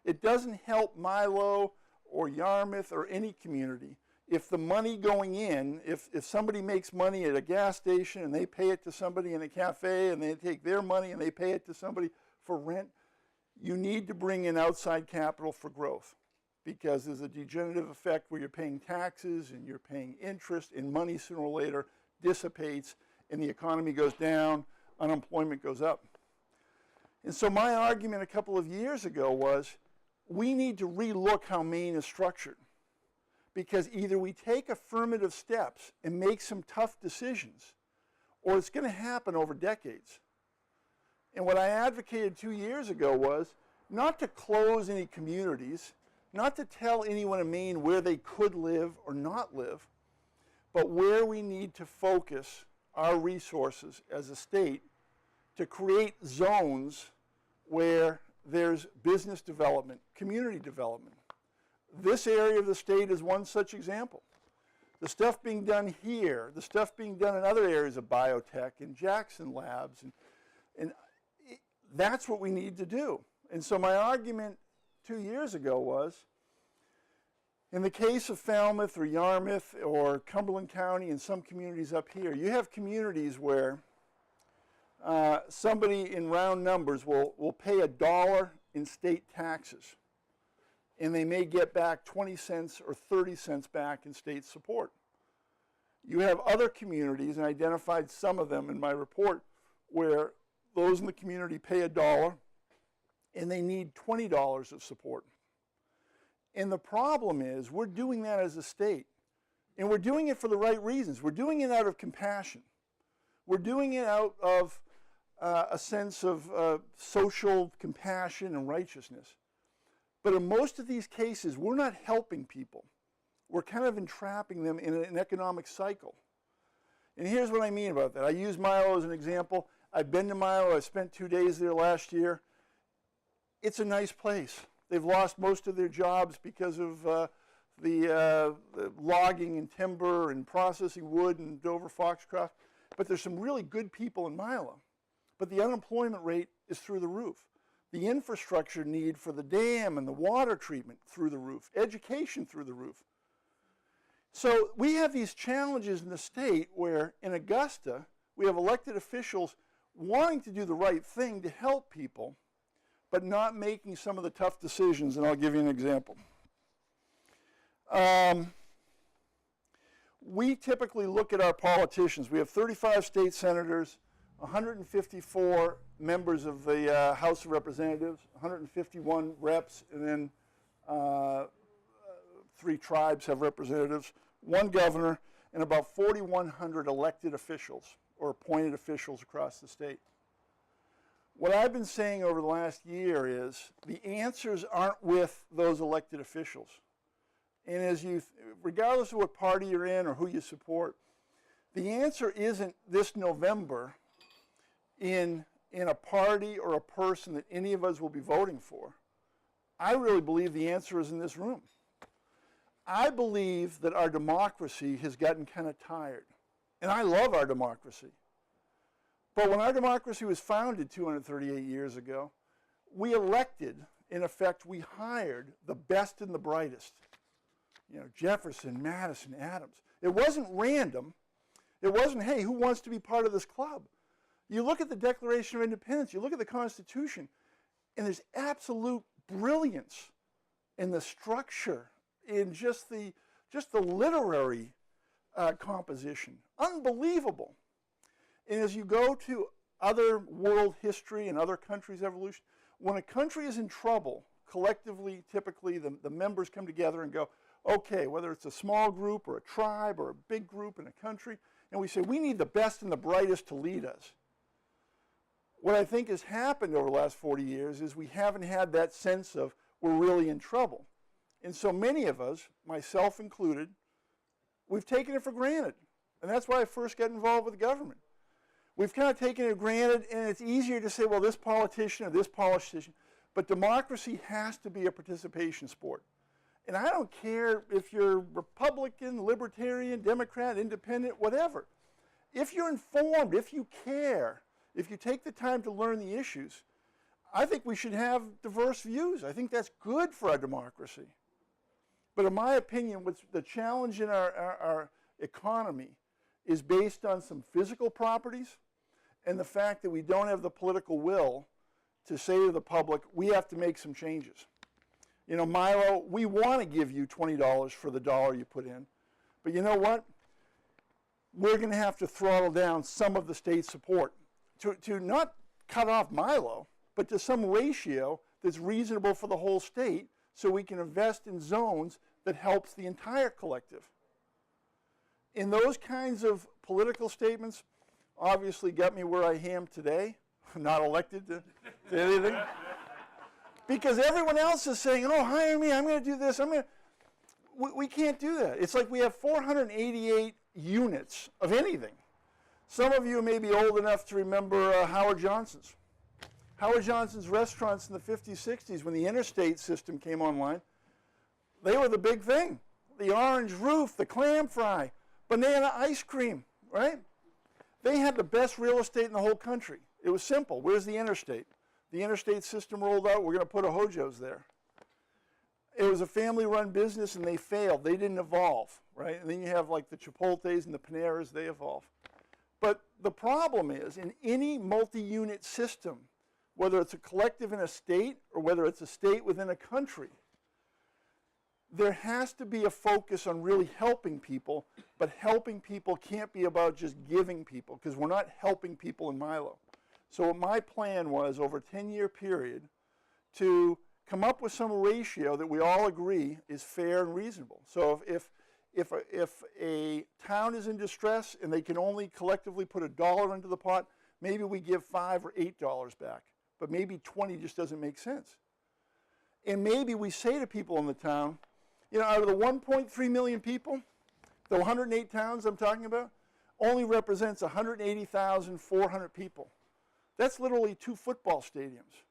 It doesn't help Milo or Yarmouth or any community if the money going in, if somebody makes money at a gas station and they pay it to somebody in a cafe and they take their money and they pay it to somebody for rent, you need to bring in outside capital for growth because there's a degenerative effect where you're paying taxes and you're paying interest and money sooner or later dissipates and the economy goes down, unemployment goes up. And so my argument a couple of years ago was we need to relook how Maine is structured because either we take affirmative steps and make some tough decisions or it's going to happen over decades. And what I advocated 2 years ago was not to close any communities, not to tell anyone in Maine where they could live or not live, but where we need to focus our resources as a state to create zones where there's business development, community development. This area of the state is one such example. The stuff being done here, the stuff being done in other areas of biotech and Jackson Labs, and that's what we need to do. And so my argument 2 years ago was, in the case of Falmouth or Yarmouth or Cumberland County and some communities up here, you have communities where somebody in round numbers will pay $1 in state taxes and they may get back 20 cents or 30 cents back in state support. You have other communities, and I identified some of them in my report, where those in the community pay $1 and they need $20 of support. And the problem is we're doing that as a state. And we're doing it for the right reasons. We're doing it out of compassion. We're doing it out of a sense of social compassion and righteousness. But in most of these cases, we're not helping people. We're kind of entrapping them in an economic cycle. And here's what I mean about that. I use Milo as an example. I've been to Milo. I spent 2 days there last year. It's a nice place. They've lost most of their jobs because of the logging and timber and processing wood and Dover Foxcroft. But there's some really good people in Milo. But the unemployment rate is through the roof. The infrastructure need for the dam and the water treatment through the roof. Education through the roof. So we have these challenges in the state where in Augusta, we have elected officials wanting to do the right thing to help people, but not making some of the tough decisions, and I'll give you an example. We typically look at our politicians. We have 35 state senators, 154 members of the House of Representatives, 151 reps, and then 3 tribes have representatives, 1 governor, and about 4,100 elected officials or appointed officials across the state. What I've been saying over the last year is the answers aren't with those elected officials. And as you, regardless of what party you're in or who you support, the answer isn't this November in a party or a person that any of us will be voting for. I really believe the answer is in this room. I believe that our democracy has gotten kind of tired. And I love our democracy. But when our democracy was founded 238 years ago, we elected, in effect, we hired the best and the brightest. You know, Jefferson, Madison, Adams. It wasn't random. It wasn't, hey, who wants to be part of this club? You look at the Declaration of Independence, you look at the Constitution, and there's absolute brilliance in the structure, in just the literary composition. Unbelievable. And as you go to other world history and other countries' evolution, when a country is in trouble, collectively, typically, the members come together and go, okay, whether it's a small group or a tribe or a big group in a country, and we say, we need the best and the brightest to lead us. What I think has happened over the last 40 years is we haven't had that sense of we're really in trouble. And so many of us, myself included, we've taken it for granted. And that's why I first got involved with the government. We've kind of taken it for granted, and it's easier to say, well, this politician or this politician. But democracy has to be a participation sport. And I don't care if you're Republican, Libertarian, Democrat, Independent, whatever. If you're informed, if you care, if you take the time to learn the issues, I think we should have diverse views. I think that's good for our democracy. But in my opinion, what's the challenge in our economy is based on some physical properties and the fact that we don't have the political will to say to the public, we have to make some changes. You know, Milo, we want to give you $20 for the dollar you put in, but you know what? We're going to have to throttle down some of the state support to not cut off Milo, but to some ratio that's reasonable for the whole state so we can invest in zones that helps the entire collective. In those kinds of political statements, obviously got me where I am today. I'm not elected to anything. Because everyone else is saying, oh, hire me, I'm going to do this. We can't do that. It's like we have 488 units of anything. Some of you may be old enough to remember Howard Johnson's. Howard Johnson's restaurants in the 50s, 60s, when the interstate system came online, they were the big thing. The orange roof, the clam fry, banana ice cream, right? They had the best real estate in the whole country. It was simple. Where's the interstate? The interstate system rolled out, we're going to put a Hojo's there. It was a family-run business, and they failed. They didn't evolve, right? And then you have like the Chipotles and the Paneras, they evolve. But the problem is, in any multi-unit system, whether it's a collective in a state or whether it's a state within a country, there has to be a focus on really helping people, but helping people can't be about just giving people, because we're not helping people in Milo. So what my plan was, over a 10-year period, to come up with some ratio that we all agree is fair and reasonable. So if a town is in distress and they can only collectively put $1 into the pot, maybe we give $5 or $8 back. But maybe 20 just doesn't make sense. And maybe we say to people in the town, you know, out of the 1.3 million people, the 108 towns I'm talking about, only represents 180,400 people. That's literally 2 football stadiums.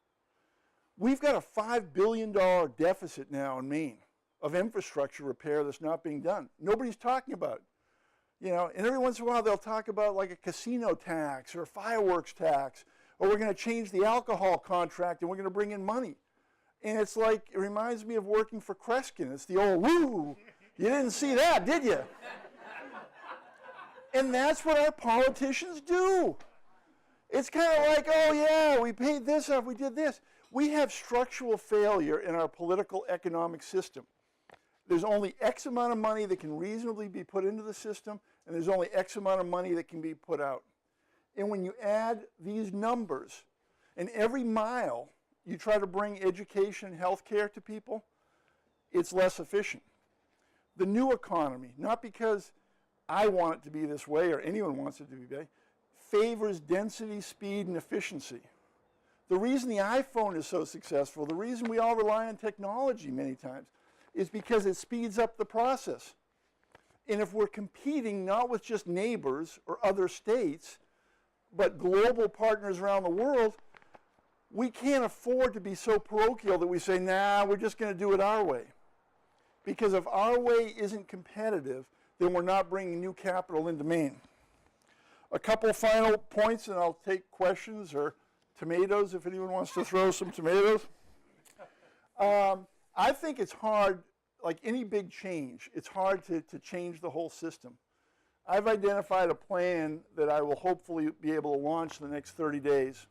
We've got a $5 billion deficit now in Maine of infrastructure repair that's not being done. Nobody's talking about it. You know, and every once in a while they'll talk about like a casino tax or a fireworks tax, or we're going to change the alcohol contract and we're going to bring in money. And it's like, it reminds me of working for Kreskin. It's the old, woo, you didn't see that, did you? And that's what our politicians do. It's kind of like, oh yeah, we paid this off, we did this. We have structural failure in our political economic system. There's only X amount of money that can reasonably be put into the system, and there's only X amount of money that can be put out. And when you add these numbers, and every mile you try to bring education and health care to people, it's less efficient. The new economy, not because I want it to be this way or anyone wants it to be this way, favors density, speed, and efficiency. The reason the iPhone is so successful, the reason we all rely on technology many times, is because it speeds up the process. And if we're competing not with just neighbors or other states, but global partners around the world, we can't afford to be so parochial that we say, nah, we're just going to do it our way. Because if our way isn't competitive, then we're not bringing new capital into Maine. A couple final points, and I'll take questions or tomatoes if anyone wants to throw some tomatoes. I think it's hard, like any big change, it's hard to change the whole system. I've identified a plan that I will hopefully be able to launch in the next 30 days,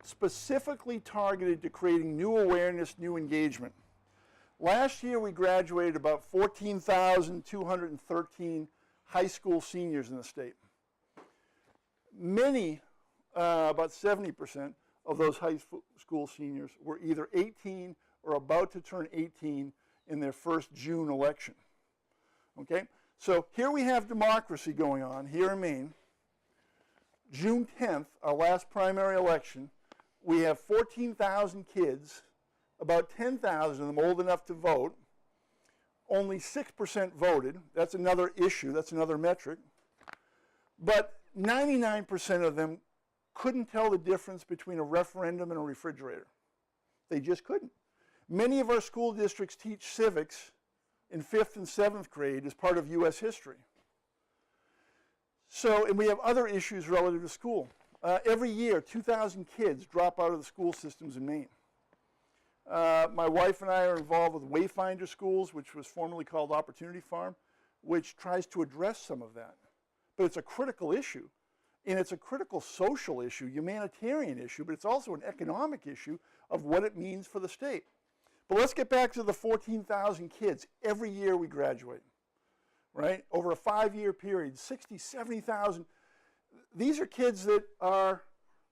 specifically targeted to creating new awareness, new engagement. Last year we graduated about 14,213 high school seniors in the state. Many, about 70% of those high school seniors were either 18 or about to turn 18 in their first June election. Okay? So here we have democracy going on here in Maine. June 10th, our last primary election, we have 14,000 kids, about 10,000 of them old enough to vote. Only 6% voted. That's another issue. That's another metric. But 99% of them couldn't tell the difference between a referendum and a refrigerator. They just couldn't. Many of our school districts teach civics in 5th and 7th grade as part of U.S. history. So, and we have other issues relative to school. Every year, 2,000 kids drop out of the school systems in Maine. My wife and I are involved with Wayfinder Schools, which was formerly called Opportunity Farm, which tries to address some of that. But it's a critical issue, and it's a critical social issue, humanitarian issue, but it's also an economic issue of what it means for the state. But let's get back to the 14,000 kids. Every year we graduate, right? Over a 5-year period, 60, 70,000. These are kids that are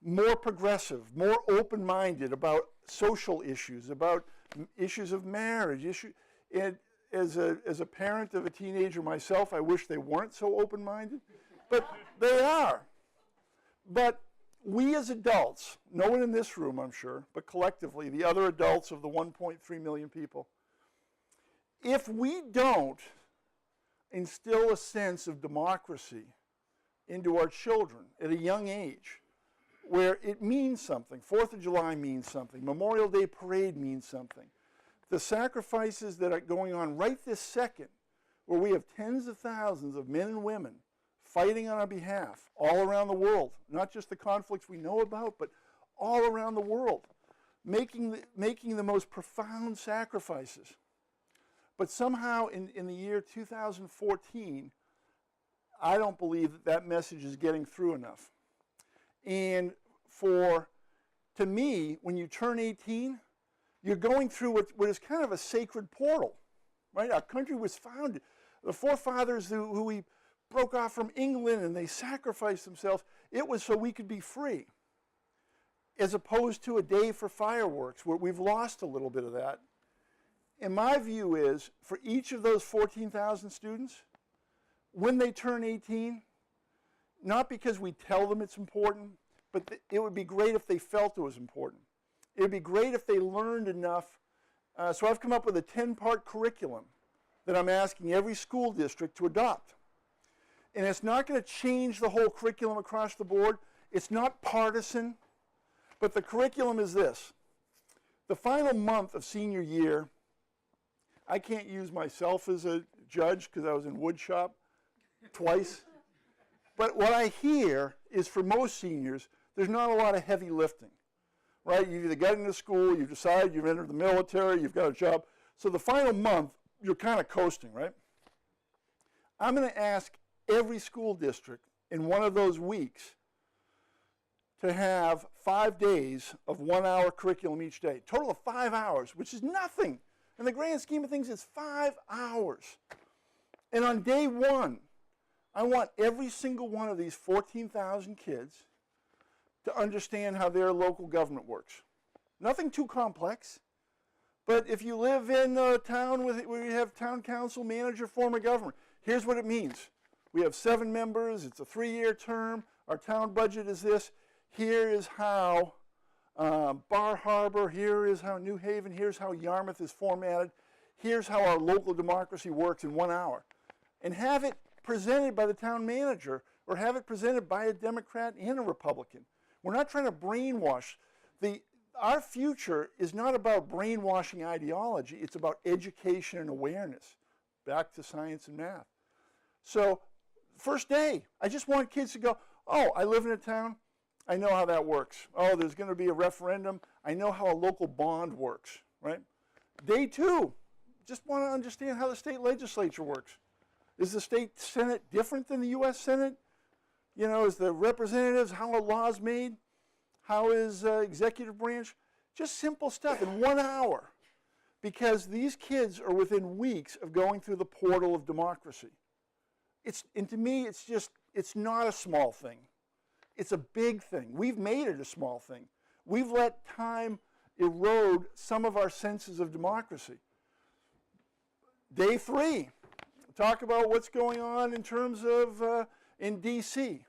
more progressive, more open-minded about social issues, about issues of marriage. And as a parent of a teenager myself, I wish they weren't so open-minded, but they are. But we as adults, no one in this room, I'm sure, but collectively, the other adults of the 1.3 million people, if we don't instill a sense of democracy into our children at a young age, where it means something, 4th of July means something, Memorial Day parade means something, the sacrifices that are going on right this second, where we have tens of thousands of men and women fighting on our behalf all around the world, not just the conflicts we know about, but all around the world, making the most profound sacrifices. But somehow in the year 2014, I don't believe that message is getting through enough. And to me, when you turn 18, you're going through what is kind of a sacred portal, right? Our country was founded. The forefathers who we broke off from England and they sacrificed themselves, it was so we could be free, as opposed to a day for fireworks where we've lost a little bit of that. And my view is, for each of those 14,000 students, when they turn 18, not because we tell them it's important, but it would be great if they felt it was important. It would be great if they learned enough. So I've come up with a 10-part curriculum that I'm asking every school district to adopt. And it's not going to change the whole curriculum across the board. It's not partisan, but the curriculum is this. The final month of senior year, I can't use myself as a judge because I was in wood shop twice. But what I hear is for most seniors, there's not a lot of heavy lifting, right? You've either got into school, you've decided you've entered the military, you've got a job. So the final month, you're kind of coasting, right? I'm going to ask every school district in one of those weeks to have 5 days of 1-hour curriculum each day. Total of 5 hours, which is nothing. In the grand scheme of things, it's 5 hours. And on day one, I want every single one of these 14,000 kids to understand how their local government works. Nothing too complex. But if you live in a town where you have town council, manager, form of government, here's what it means. We have 7 members, it's a 3-year term, our town budget is this. Here is how Bar Harbor, here is how New Haven, here's how Yarmouth is formatted, here's how our local democracy works in 1 hour. And have it presented by the town manager or have it presented by a Democrat and a Republican. We're not trying to brainwash. Our future is not about brainwashing ideology, it's about education and awareness. Back to science and math. So, first day, I just want kids to go, oh, I live in a town, I know how that works. Oh, there's going to be a referendum, I know how a local bond works, right? Day 2, just want to understand how the state legislature works. Is the state Senate different than the U.S. Senate? You know, is the representatives, how are laws made? How is executive branch? Just simple stuff in 1 hour. Because these kids are within weeks of going through the portal of democracy. And to me, it's not a small thing. It's a big thing. We've made it a small thing. We've let time erode some of our senses of democracy. Day 3, talk about what's going on in terms of in D.C.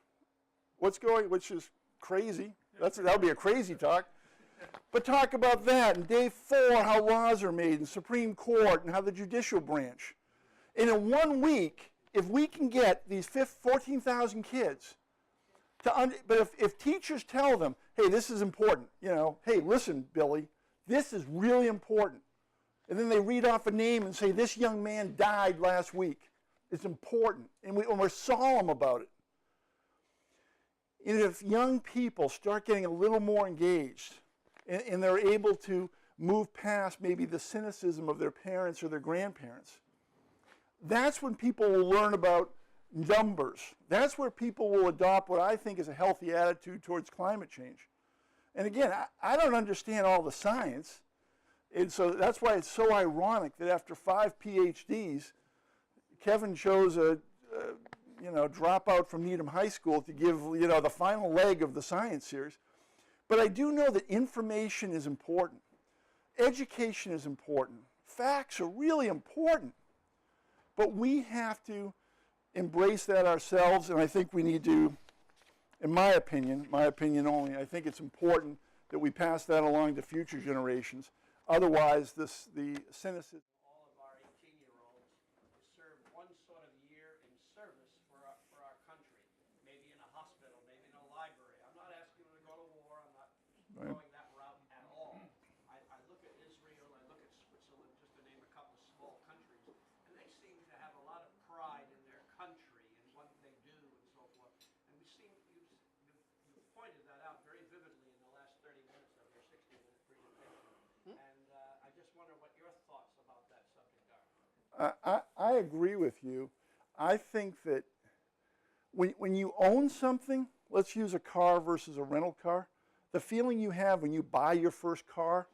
Which is crazy. That'll be a crazy talk. But talk about that. And day 4, how laws are made in Supreme Court and how the judicial branch. And in 1 week, if we can get these 14,000 kids but if teachers tell them, hey, this is important, you know, hey, listen, Billy, this is really important. And then they read off a name and say, this young man died last week. It's important. And we're solemn about it. And if young people start getting a little more engaged and they're able to move past maybe the cynicism of their parents or their grandparents, that's when people will learn about numbers. That's where people will adopt what I think is a healthy attitude towards climate change. And again, I don't understand all the science, and so that's why it's so ironic that after 5 PhDs, Kevin chose a dropout from Needham High School to give, the final leg of the science series. But I do know that information is important. Education is important. Facts are really important. But we have to embrace that ourselves, and I think we need to, in my opinion only, I think it's important that we pass that along to future generations. Otherwise, the cynicism. All of our 18-year-olds to serve one sort of year in service for our country, maybe in a hospital, maybe in a library. I'm not asking them to go to war. I'm not going that route at all. I look at Israel, I look at Switzerland, just to name a couple of small countries, and they seem to have a lot of pride in their country and what they do and so forth. And you pointed that out very vividly in the last 30 minutes of your 60-minute presentation. And I just wonder what your thoughts about that subject are. I agree with you. I think that when you own something, let's use a car versus a rental car, the feeling you have when you buy your first car,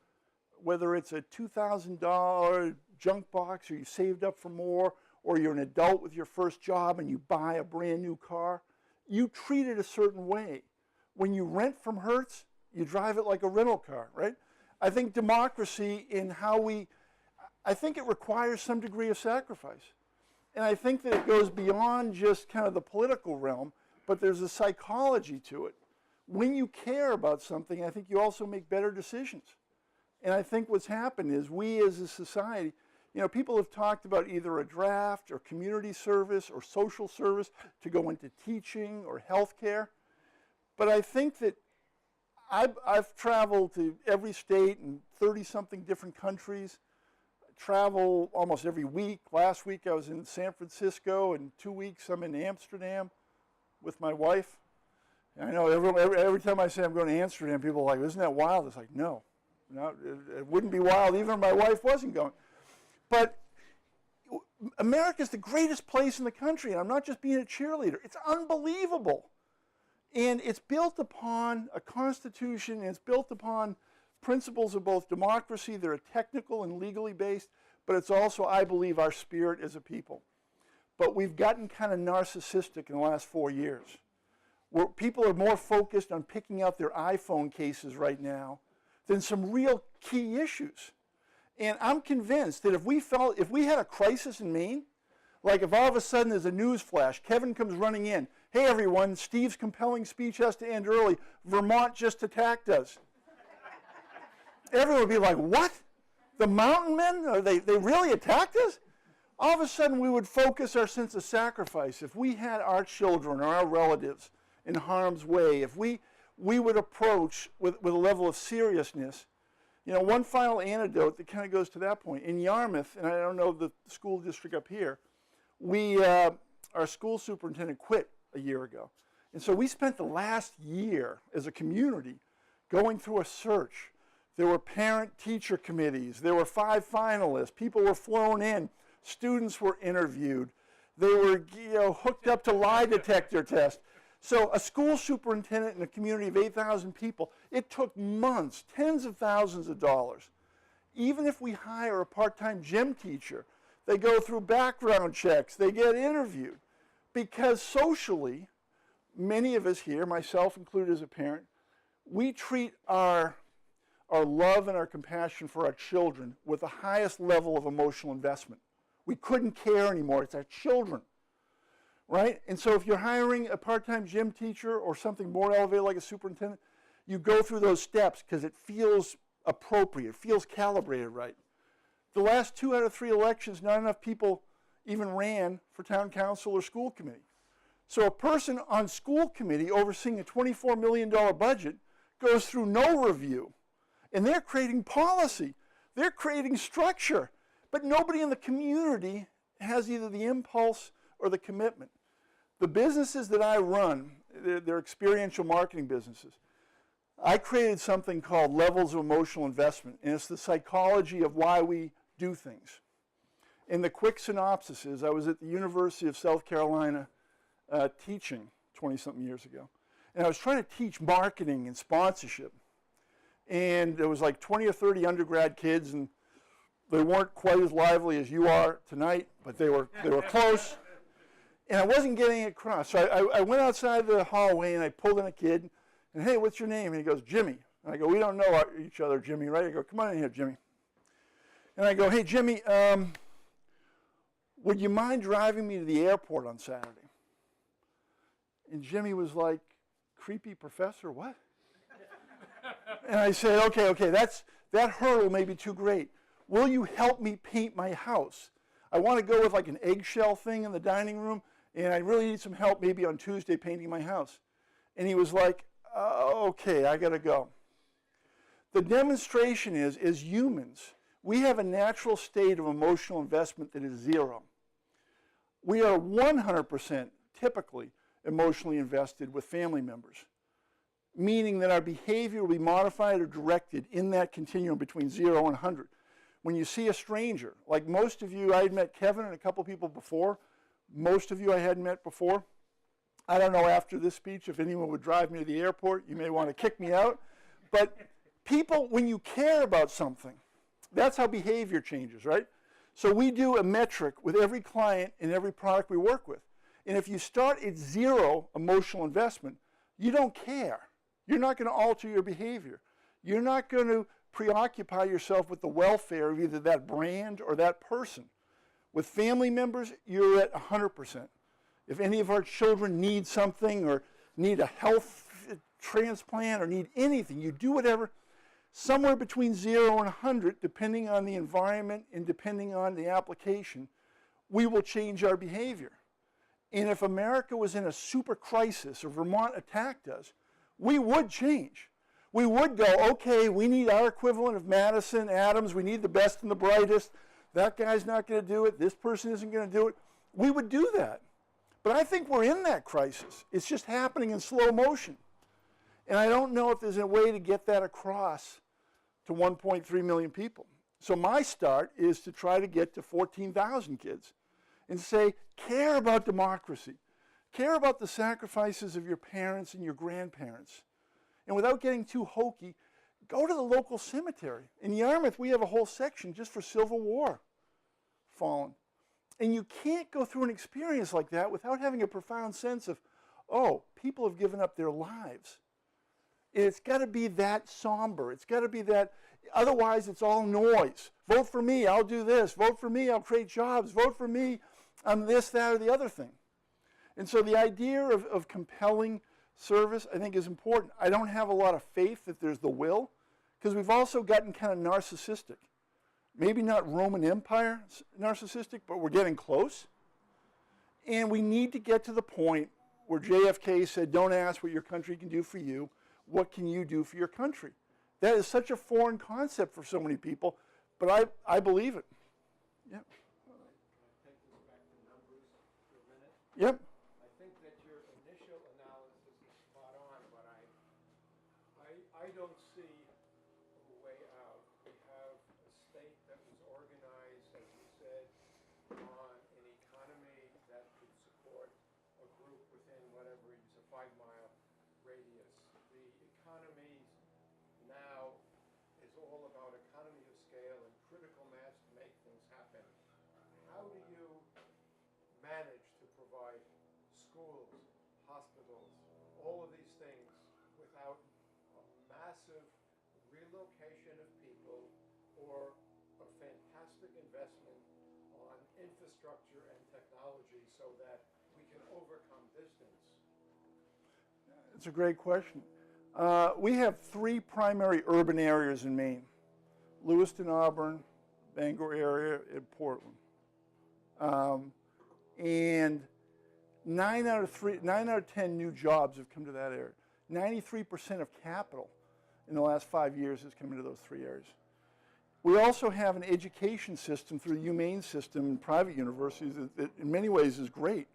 whether it's a $2,000 junk box or you saved up for more, or you're an adult with your first job and you buy a brand new car, you treat it a certain way. When you rent from Hertz, you drive it like a rental car, right? I think democracy I think it requires some degree of sacrifice. And I think that it goes beyond just kind of the political realm, but there's a psychology to it. When you care about something, I think you also make better decisions. And I think what's happened is we as a society, people have talked about either a draft or community service or social service to go into teaching or healthcare. But I think that I've traveled to every state in 30-something different countries. Travel almost every week. Last week I was in San Francisco, and 2 weeks I'm in Amsterdam with my wife. And I know every time I say I'm going to Amsterdam, people are like, isn't that wild? It's like, no, it wouldn't be wild even if my wife wasn't going. But America's the greatest place in the country, and I'm not just being a cheerleader. It's unbelievable. And it's built upon a constitution, and it's built upon principles of both democracy that are technical and legally based, but it's also, I believe, our spirit as a people. But we've gotten kind of narcissistic in the last 4 years, where people are more focused on picking out their iPhone cases right now than some real key issues. And I'm convinced that if we had a crisis in Maine, like if all of a sudden there's a news flash, Kevin comes running in, hey everyone, Steve's compelling speech has to end early, Vermont just attacked us. Everyone would be like, what? The mountain men? They really attacked us? All of a sudden, we would focus our sense of sacrifice. If we had our children or our relatives in harm's way, if we would approach with a level of seriousness. You know, one final anecdote that kind of goes to that point. In Yarmouth, and I don't know the school district up here, our school superintendent quit a year ago. And so we spent the last year as a community going through a search. There were parent-teacher committees. There were 5 finalists. People were flown in. Students were interviewed. They were hooked up to lie detector tests. So a school superintendent in a community of 8,000 people, it took months, tens of thousands of dollars. Even if we hire a part-time gym teacher, they go through background checks, they get interviewed. Because socially, many of us here, myself included as a parent, we treat our love and our compassion for our children with the highest level of emotional investment. We couldn't care anymore. It's our children, right? And so if you're hiring a part-time gym teacher or something more elevated like a superintendent, you go through those steps because it feels appropriate, it feels calibrated right. The last 2 out of 3 elections, not enough people even ran for town council or school committee. So a person on school committee overseeing a $24 million budget goes through no review. And they're creating policy. They're creating structure. But nobody in the community has either the impulse or the commitment. The businesses that I run, they're experiential marketing businesses. I created something called levels of emotional investment, and it's the psychology of why we do things. And the quick synopsis is I was at the University of South Carolina teaching 20-something years ago. And I was trying to teach marketing and sponsorship. And there was like 20 or 30 undergrad kids, and they weren't quite as lively as you are tonight, but they were close. And I wasn't getting it across. So I went outside the hallway, and I pulled in a kid, and, hey, what's your name? And he goes, Jimmy. And I go, we don't know each other, Jimmy, right? I go, come on in here, Jimmy. And I go, hey, Jimmy, would you mind driving me to the airport on Saturday? And Jimmy was like, creepy professor, what? And I said, okay, that hurdle may be too great. Will you help me paint my house? I want to go with like an eggshell thing in the dining room, and I really need some help maybe on Tuesday painting my house. And he was like, okay, I got to go. The demonstration is, as humans, we have a natural state of emotional investment that is 0. We are 100% typically emotionally invested with family members, meaning that our behavior will be modified or directed in that continuum between 0 and 100. When you see a stranger, like most of you, I had met Kevin and a couple people before. Most of you I hadn't met before. I don't know after this speech if anyone would drive me to the airport. You may want to kick me out. But people, when you care about something, that's how behavior changes, right? So we do a metric with every client and every product we work with. And if you start at 0 emotional investment, you don't care. You're not going to alter your behavior. You're not going to preoccupy yourself with the welfare of either that brand or that person. With family members, you're at 100%. If any of our children need something or need a health transplant or need anything, you do whatever, somewhere between 0 and 100, depending on the environment and depending on the application, we will change our behavior. And if America was in a super crisis or Vermont attacked us, we would change. We would go, okay, we need our equivalent of Madison, Adams, we need the best and the brightest. That guy's not going to do it. This person isn't going to do it. We would do that. But I think we're in that crisis. It's just happening in slow motion. And I don't know if there's a way to get that across to 1.3 million people. So my start is to try to get to 14,000 kids and say, care about democracy. Care about the sacrifices of your parents and your grandparents. And without getting too hokey, go to the local cemetery. In Yarmouth, we have a whole section just for Civil War fallen. And you can't go through an experience like that without having a profound sense of, oh, people have given up their lives. It's got to be that somber. It's got to be that, otherwise it's all noise. Vote for me, I'll do this. Vote for me, I'll create jobs. Vote for me, I'm this, that, or the other thing. And so the idea of compelling service, I think, is important. I don't have a lot of faith that there's the will, because we've also gotten kind of narcissistic. Maybe not Roman Empire narcissistic, but we're getting close. And we need to get to the point where JFK said, don't ask what your country can do for you, what can you do for your country? That is such a foreign concept for so many people, but I believe it. Yep. Take this back to numbers for a minute. Yep. I think that your initial analysis is spot on, but I don't see a way out. We have a state that was organized, as you said, on an economy that could support a group within whatever is a 5-mile radius. The economy now is all about economy of scale and critical mass to make things happen. How do you manage to provide schools, hospitals, all of these things without a massive relocation of people or a fantastic investment on infrastructure and technology so that we can overcome distance? It's a great question. We have 3 primary urban areas in Maine: Lewiston, Auburn, Bangor area, and Portland. And 9 out of 10 new jobs have come to that area. 93% of capital in the last 5 years has come into those 3 areas. We also have an education system through the humane system and private universities that in many ways is great,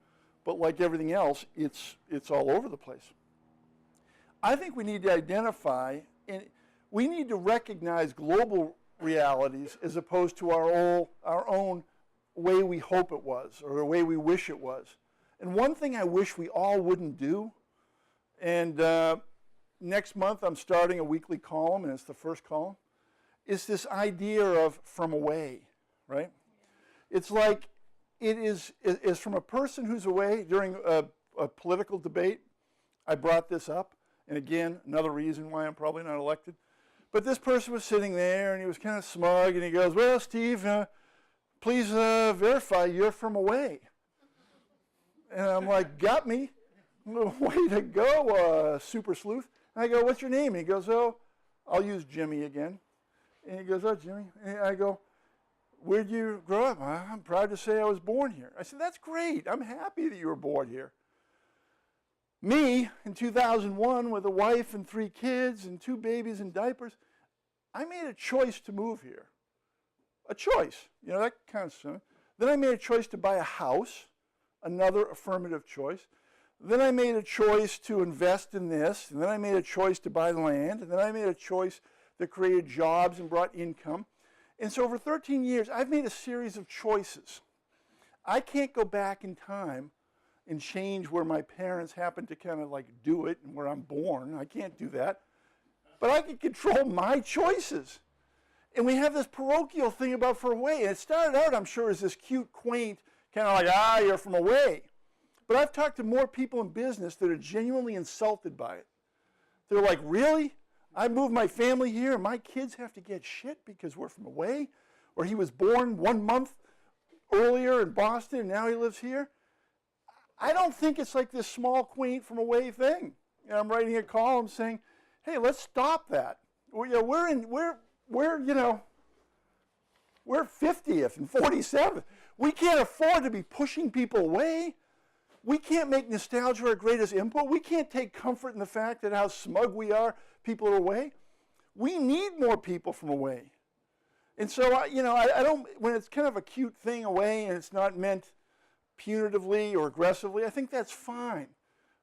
but like everything else, it's all over the place. I think we need to identify, and we need to recognize global realities as opposed to our own way we hope it was or the way we wish it was. And one thing I wish we all wouldn't do, and next month I'm starting a weekly column, and it's the first column, is this idea of from away, right? It's like it is from a person who's away during a political debate. I brought this up. And again, another reason why I'm probably not elected. But this person was sitting there, and he was kind of smug, and he goes, well, Steve, please verify you're from away. And I'm like, got me. Way to go, super sleuth. And I go, what's your name? And he goes, oh, I'll use Jimmy again. And he goes, oh, Jimmy. And I go, where'd you grow up? I'm proud to say I was born here. I said, that's great. I'm happy that you were born here. Me, in 2001, with a wife and 3 kids and 2 babies in diapers, I made a choice to move here. A choice, you know, that kind of stuff. Then I made a choice to buy a house, another affirmative choice. Then I made a choice to invest in this, and then I made a choice to buy land, and then I made a choice that created jobs and brought income. And so over 13 years, I've made a series of choices. I can't go back in time and change where my parents happen to kind of like do it and where I'm born. I can't do that. But I can control my choices. And we have this parochial thing about from away. And it started out, I'm sure, as this cute, quaint, kind of like, you're from away. But I've talked to more people in business that are genuinely insulted by it. They're like, really? I moved my family here and my kids have to get shit because we're from away? Or he was born 1 month earlier in Boston and now he lives here? I don't think it's like this small, quaint, from away thing. And I'm writing a column saying, hey, let's stop that. We're 50th and 47th. We can't afford to be pushing people away. We can't make nostalgia our greatest input. We can't take comfort in the fact that how smug we are, people are away. We need more people from away. And so, I don't, when it's kind of a cute thing away and it's not meant punitively or aggressively, I think that's fine.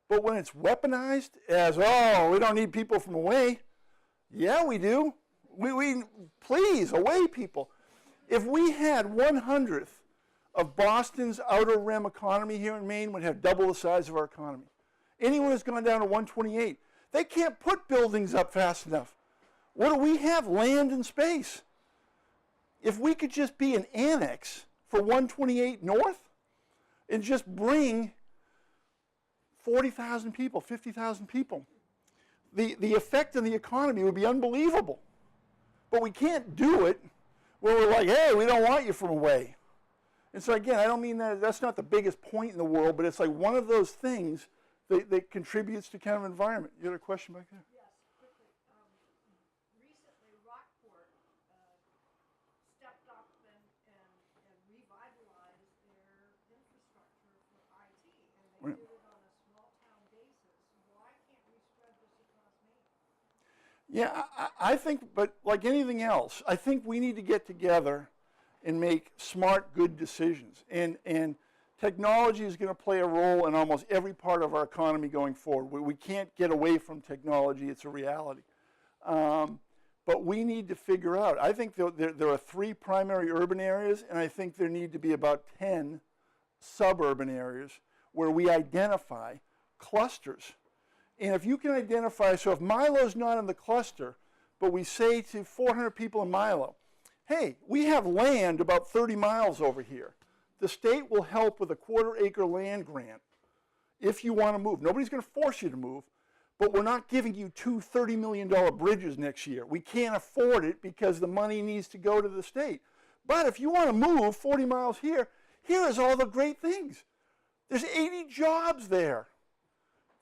But when it's weaponized as, oh, we don't need people from away, yeah, we do. We please, away people. If we had 1/100th of Boston's outer rim economy here in Maine, would have double the size of our economy. Anyone who's gone down to 128, they can't put buildings up fast enough. What do we have? Land and space. If we could just be an annex for 128 North and just bring 40,000 people, 50,000 people, the effect on the economy would be unbelievable. But we can't do it when we're like, hey, we don't want you from away. And so again, I don't mean that's not the biggest point in the world, but it's like one of those things that contributes to kind of environment. You had a question back there? Yes, quickly. Recently, Yeah, I think, but like anything else, I think we need to get together and make smart, good decisions. And technology is going to play a role in almost every part of our economy going forward. We can't get away from technology. It's a reality. But we need to figure out, I think there are 3 primary urban areas, and I think there need to be about 10 suburban areas where we identify clusters. And if you can identify, so if Milo's not in the cluster, but we say to 400 people in Milo, hey, we have land about 30 miles over here. The state will help with a 1/4 acre land grant if you want to move. Nobody's going to force you to move, but we're not giving you 2 $30 million bridges next year. We can't afford it because the money needs to go to the state. But if you want to move 40 miles here, here is all the great things. There's 80 jobs there.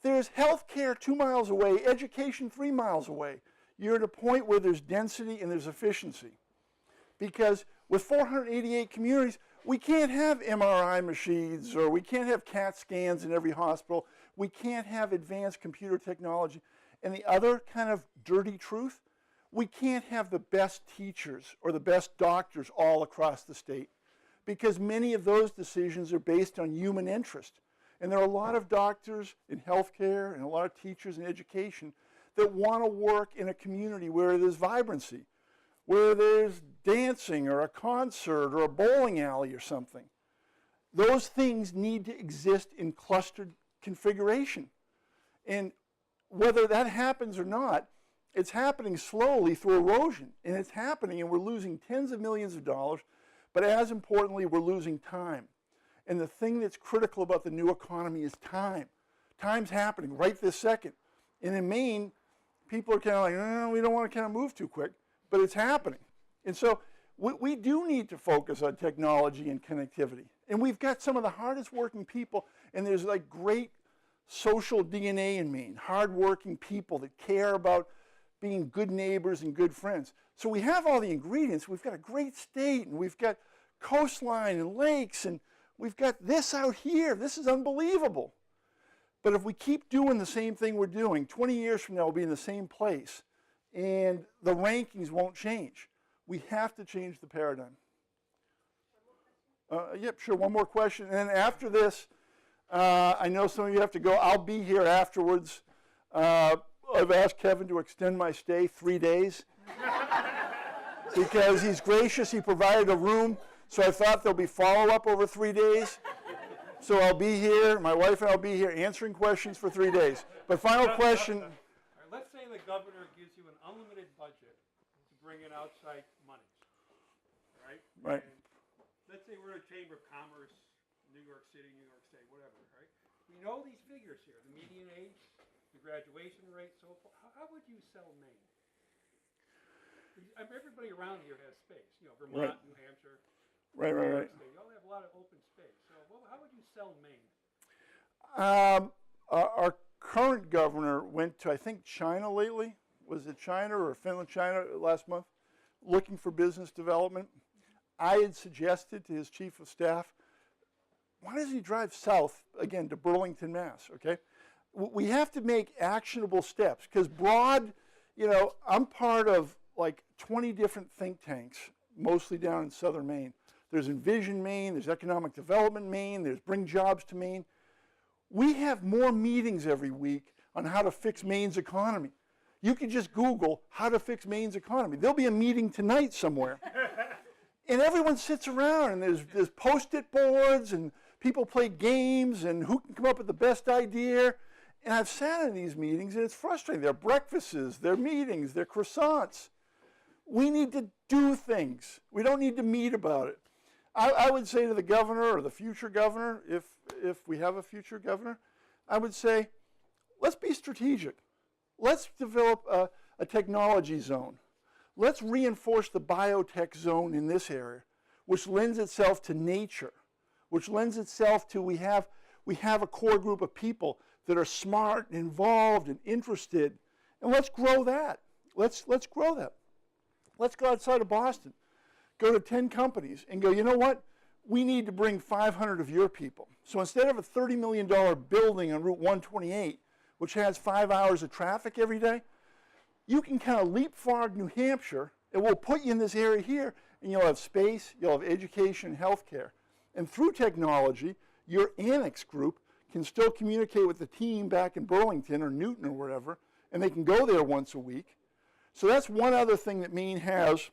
There's health care 2 miles away, education 3 miles away. You're at a point where there's density and there's efficiency. Because with 488 communities, we can't have MRI machines, or we can't have CAT scans in every hospital. We can't have advanced computer technology. And the other kind of dirty truth, we can't have the best teachers or the best doctors all across the state, because many of those decisions are based on human interest. And there are a lot of doctors in healthcare and a lot of teachers in education that want to work in a community where there's vibrancy, where there's dancing or a concert or a bowling alley or something. Those things need to exist in clustered configuration. And whether that happens or not, it's happening slowly through erosion. And it's happening, and we're losing tens of millions of dollars, but as importantly, we're losing time. And the thing that's critical about the new economy is time. Time's happening right this second. And in Maine, people are kind of like, oh, we don't want to kind of move too quick, but it's happening. And so we do need to focus on technology and connectivity. And we've got some of the hardest working people, and there's like great social DNA in Maine, hardworking people that care about being good neighbors and good friends. So we have all the ingredients. We've got a great state, and we've got coastline and lakes, and we've got this out here. This is unbelievable. But if we keep doing the same thing we're doing, 20 years from now we'll be in the same place, and the rankings won't change. We have to change the paradigm. Yep, sure, one more question. And then after this, I know some of you have to go. I'll be here afterwards. I've asked Kevin to extend my stay 3 days because he's gracious. He provided a room, so I thought there'll be follow-up over 3 days. So I'll be here, my wife and I'll be here answering questions for 3 days. But final question. All right, let's say the governor gives you an unlimited budget to bring in outside money, right? Right. And let's say we're a Chamber of Commerce, New York City, New York State, whatever, right? We know these figures here, the median age, the graduation rate, so forth. How would you sell Maine? Everybody around here has space, you know, Vermont, Right. New Hampshire. Right. You all have a lot of open space. So how would you sell Maine? Our current governor went to, I think, China lately. Was it China or Finland, China last month, looking for business development. I had suggested to his chief of staff, why doesn't he drive south, again, to Burlington, Mass., okay? We have to make actionable steps, because broad, you know, I'm part of like 20 different think tanks, mostly down in southern Maine. There's Envision Maine, there's Economic Development Maine, there's Bring Jobs to Maine. We have more meetings every week on how to fix Maine's economy. You can just Google how to fix Maine's economy. There'll be a meeting tonight somewhere. And everyone sits around, and there's Post-it boards, and people play games, and who can come up with the best idea. And I've sat in these meetings, and it's frustrating. They're breakfasts, they're meetings, they're croissants. We need to do things. We don't need to meet about it. I would say to the governor or the future governor, if we have a future governor, I would say, let's be strategic. Let's develop a technology zone. Let's reinforce the biotech zone in this area, which lends itself to nature, which lends itself to we have a core group of people that are smart and involved and interested, and let's grow that. Let's grow that. Let's go outside of Boston. Go to 10 companies and go, you know what? We need to bring 500 of your people. So instead of a $30 million building on Route 128, which has 5 hours of traffic every day, you can kind of leapfrog New Hampshire, and we'll put you in this area here, and you'll have space, you'll have education, healthcare. And through technology, your annex group can still communicate with the team back in Burlington or Newton or wherever, and they can go there once a week. So that's one other thing that Maine has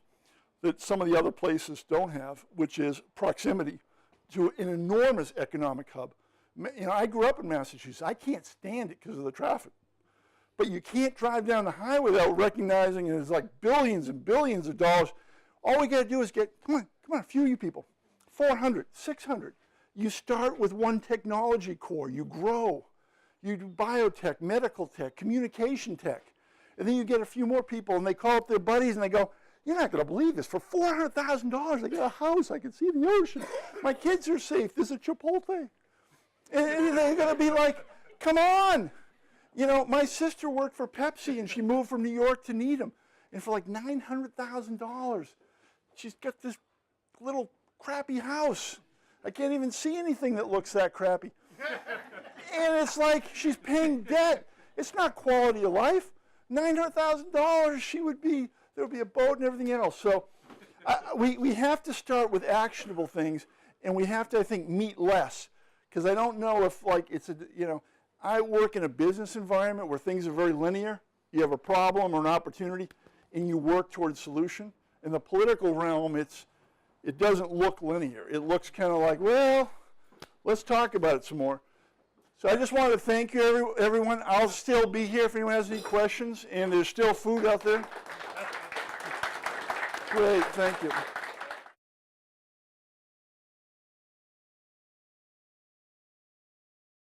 that some of the other places don't have, which is proximity to an enormous economic hub. You know, I grew up in Massachusetts. I can't stand it because of the traffic. But you can't drive down the highway without recognizing it's like billions and billions of dollars. All we got to do is get, come on, a few of you people, 400, 600. You start with one technology core. You grow. You do biotech, medical tech, communication tech. And then you get a few more people, and they call up their buddies, and they go, you're not going to believe this. For $400,000, I got a house. I can see the ocean. My kids are safe. There's a Chipotle. And they're going to be like, come on. You know, my sister worked for Pepsi, and she moved from New York to Needham. And for like $900,000, she's got this little crappy house. I can't even see anything that looks that crappy. And it's like she's paying debt. It's not quality of life. $900,000, there would be a boat and everything else. So we have to start with actionable things, and we have to, I think, meet less. Because I don't know if, like, I work in a business environment where things are very linear. You have a problem or an opportunity, and you work towards a solution. In the political realm, it doesn't look linear. It looks kind of like, well, let's talk about it some more. So I just wanted to thank you, everyone. I'll still be here if anyone has any questions, and there's still food out there. Great, thank you.